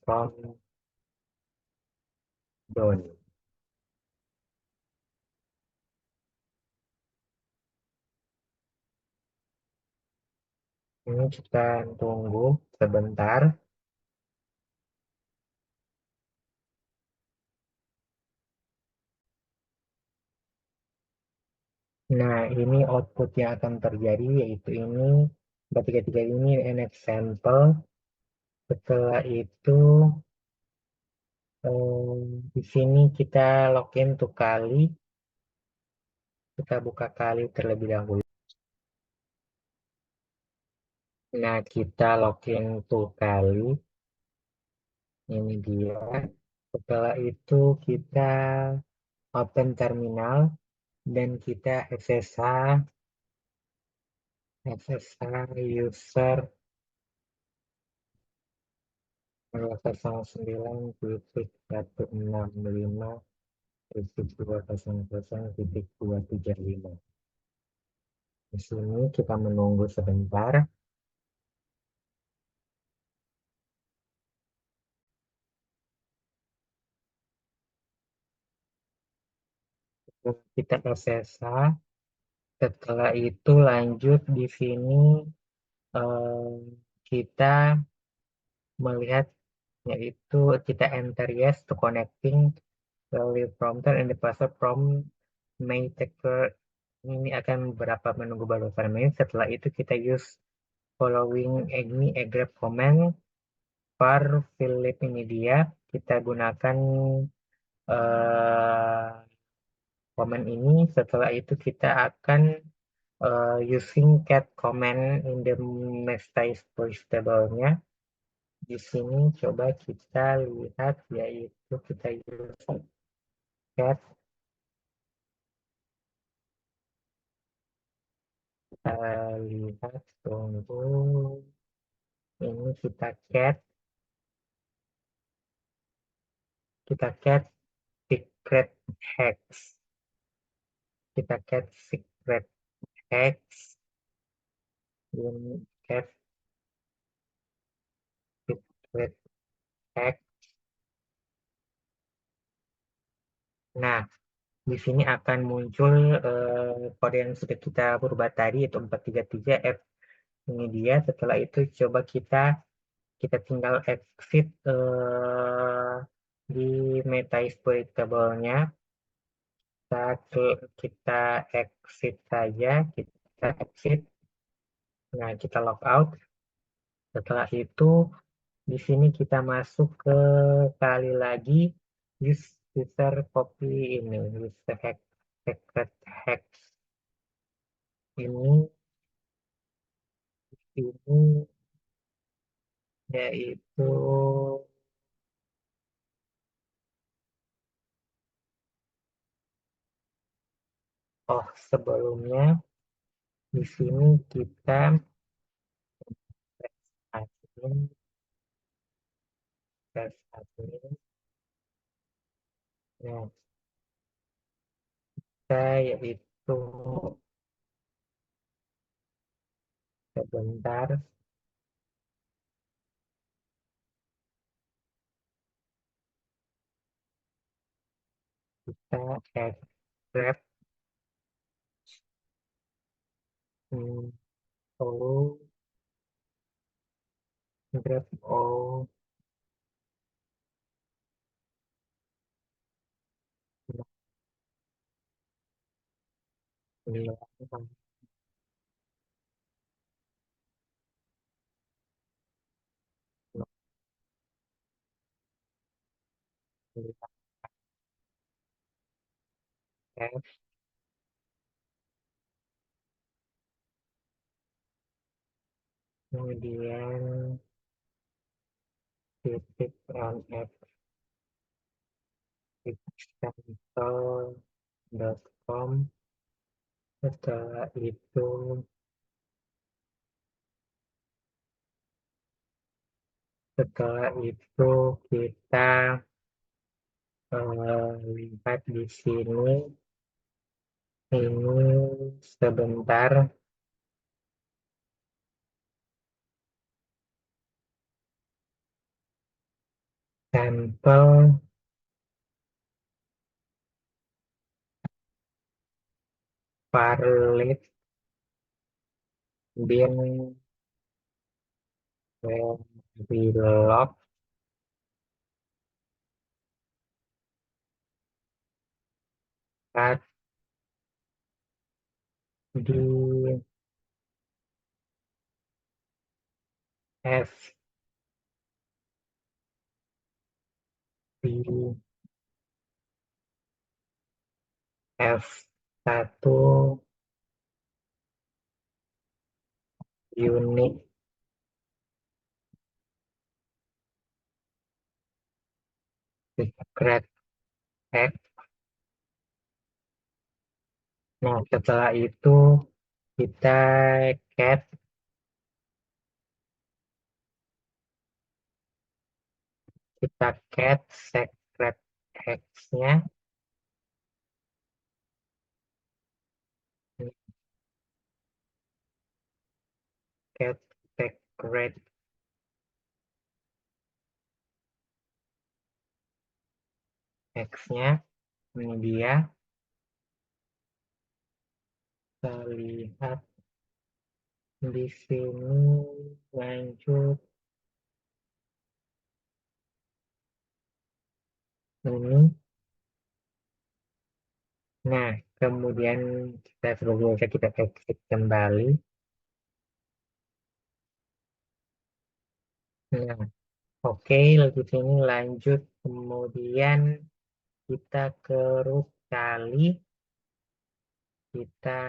com done. Ini kita tunggu sebentar. Nah, ini output yang akan terjadi yaitu ini tiga ini an example. Setelah itu di sini kita login tuh kali, kita buka kali terlebih dahulu. Nah, kita login tuh kali, ini dia. Setelah itu kita open terminal dan kita SSH user 09.165.200.235. Di sini kita menunggu sebentar. Kita SSH. Setelah itu lanjut di sini kita melihat yaitu kita enter yes to connecting the prompter and the password prompt may take ini akan berapa menunggu beberapa menit. Setelah itu kita use following ini grep command var Philip ini dia, kita gunakan command ini. Setelah itu kita akan using cat command in the nestage voice table-nya. Di sini coba kita lihat yaitu kita use cat, kita lihat tunggu ini kita cat secret hex, kita cat secret X in F with X. Nah, di sini akan muncul kode yang sudah kita berubah tadi, yaitu 433F. Ini dia. Setelah itu coba kita tinggal exit di meta exploitable-nya. Kita exit saja, kita exit. Nah, kita logout. Setelah itu di sini kita masuk ke kali lagi use user copy ini, user secret hex ini yaitu, oh, sebelumnya di sini kita admin, admin. Nah, kita yaitu sebentar, kita add grab o grab o kemudian titik nf cancel.com. Setelah itu kita lihat di sini ini sebentar, sampel varlet bin verilog cut di f di f1 unit secret X. Nah, setelah itu kita cat secret X-nya, cat secret X-nya. Ini dia, kita lihat di sini, lanjut ini. Nah, kemudian kita sebagai biasa kita exit kembali. Nah, oke, di sini lanjut. Kemudian kita ke root kali, kita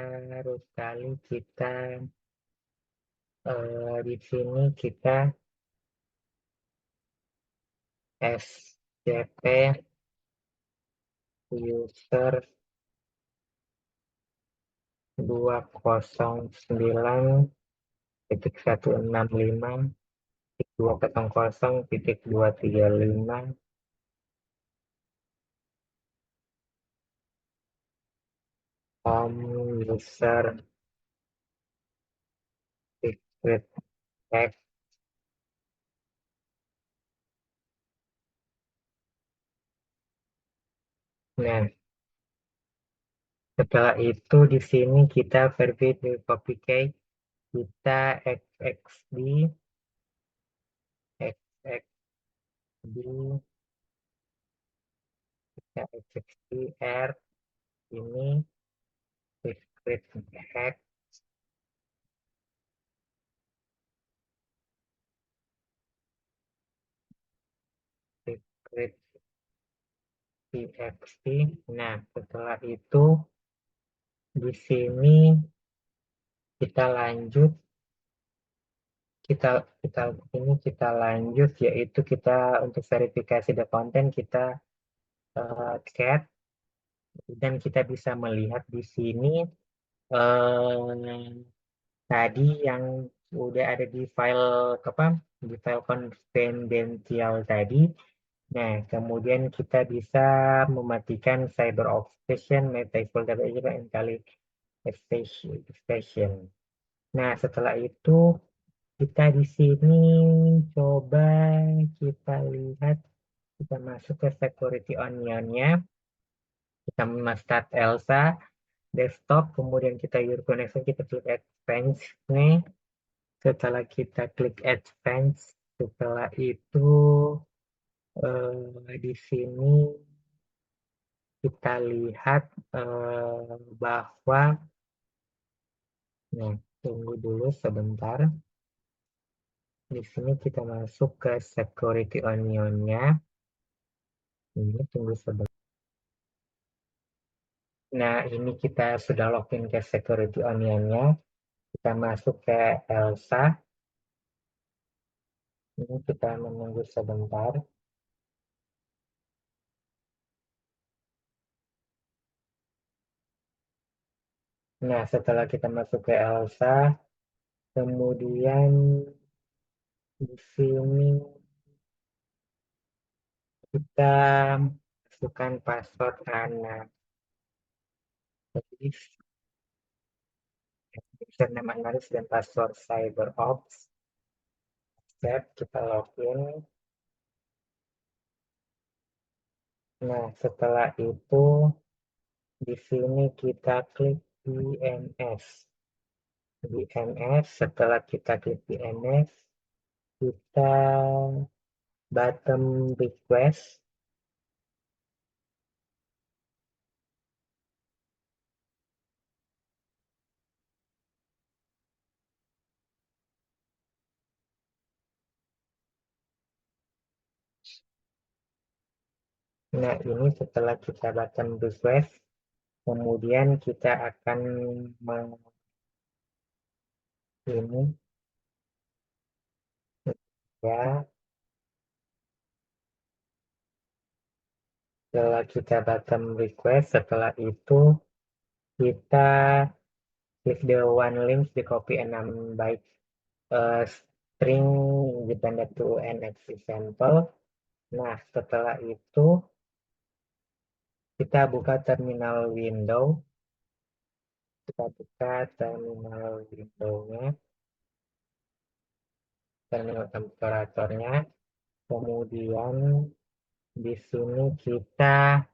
root kali, kita di sini kita scp user 209.165.200.235 user secret hack. Nah, setelah itu di sini kita verify the copy key, kita xxd, xxd, kita xxd r ini secret hack, secret txt. Nah, setelah itu di sini kita lanjut, kita kita ini kita lanjut, yaitu kita untuk verifikasi the content kita cat, dan kita bisa melihat di sini eh, tadi yang udah ada di file apa, di file confidential tadi. Nah, kemudian kita bisa mematikan cyber obfuscation, metadata data and kali extension. Nah, setelah itu kita di sini coba kita lihat, kita masuk ke security onionnya, kita start Elsa desktop, kemudian kita your connection, kita klik advance nih. Setelah kita klik advance, setelah itu di sini kita lihat bahwa, nah, tunggu dulu sebentar. Di sini kita masuk ke security onionnya. Ini tunggu sebentar. Nah, ini kita sudah login ke security onionnya. Kita masuk ke Elsa. Ini kita menunggu sebentar. Nah, setelah kita masuk ke Elsa, kemudian di sini kita masukkan password anak. Jadi, username analis dan password CyberOps. Step, kita login. Nah, setelah itu di sini kita klik DNS. DNS, setelah kita klik DNS, kita bottom request. Nah, ini setelah kita bottom request, kemudian kita akan ini ya, setelah kita bottom request, setelah itu kita klik the one link, di copy 6 byte string independent to an example. Nah, setelah itu kita buka terminal window, kita buka terminal window-nya, terminal operatornya, kemudian di sini kita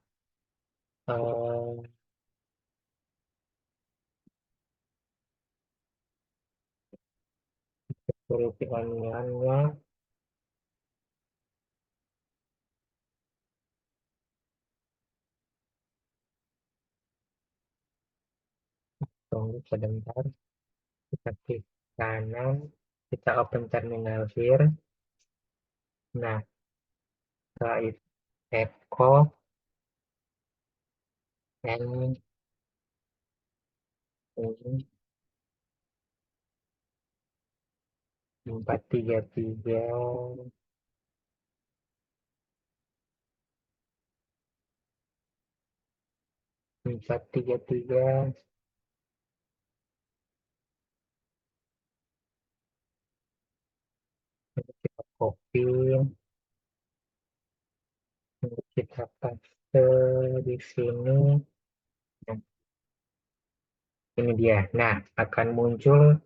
security onionnya, tunggu sebentar, kita klik kanan, kita open terminal here. Nah, setelah itu echo n ini 433 433, kita copy, kita paste di sini. Nah, ini dia. Nah, akan muncul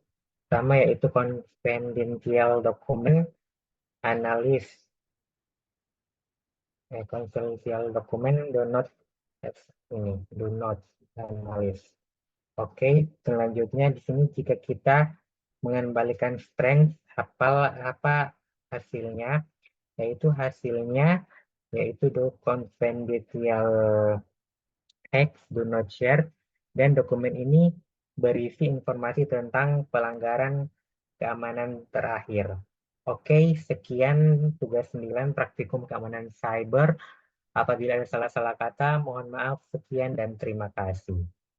Pertama yaitu confidential document analysis. Confidential document do not analysis. Oke, selanjutnya di sini jika kita mengembalikan strength, apa hasilnya? Yaitu do confidential X do not share, dan dokumen ini berisi informasi tentang pelanggaran keamanan terakhir. Oke, sekian tugas 9 praktikum keamanan cyber. Apabila ada salah-salah kata, mohon maaf. Sekian dan terima kasih.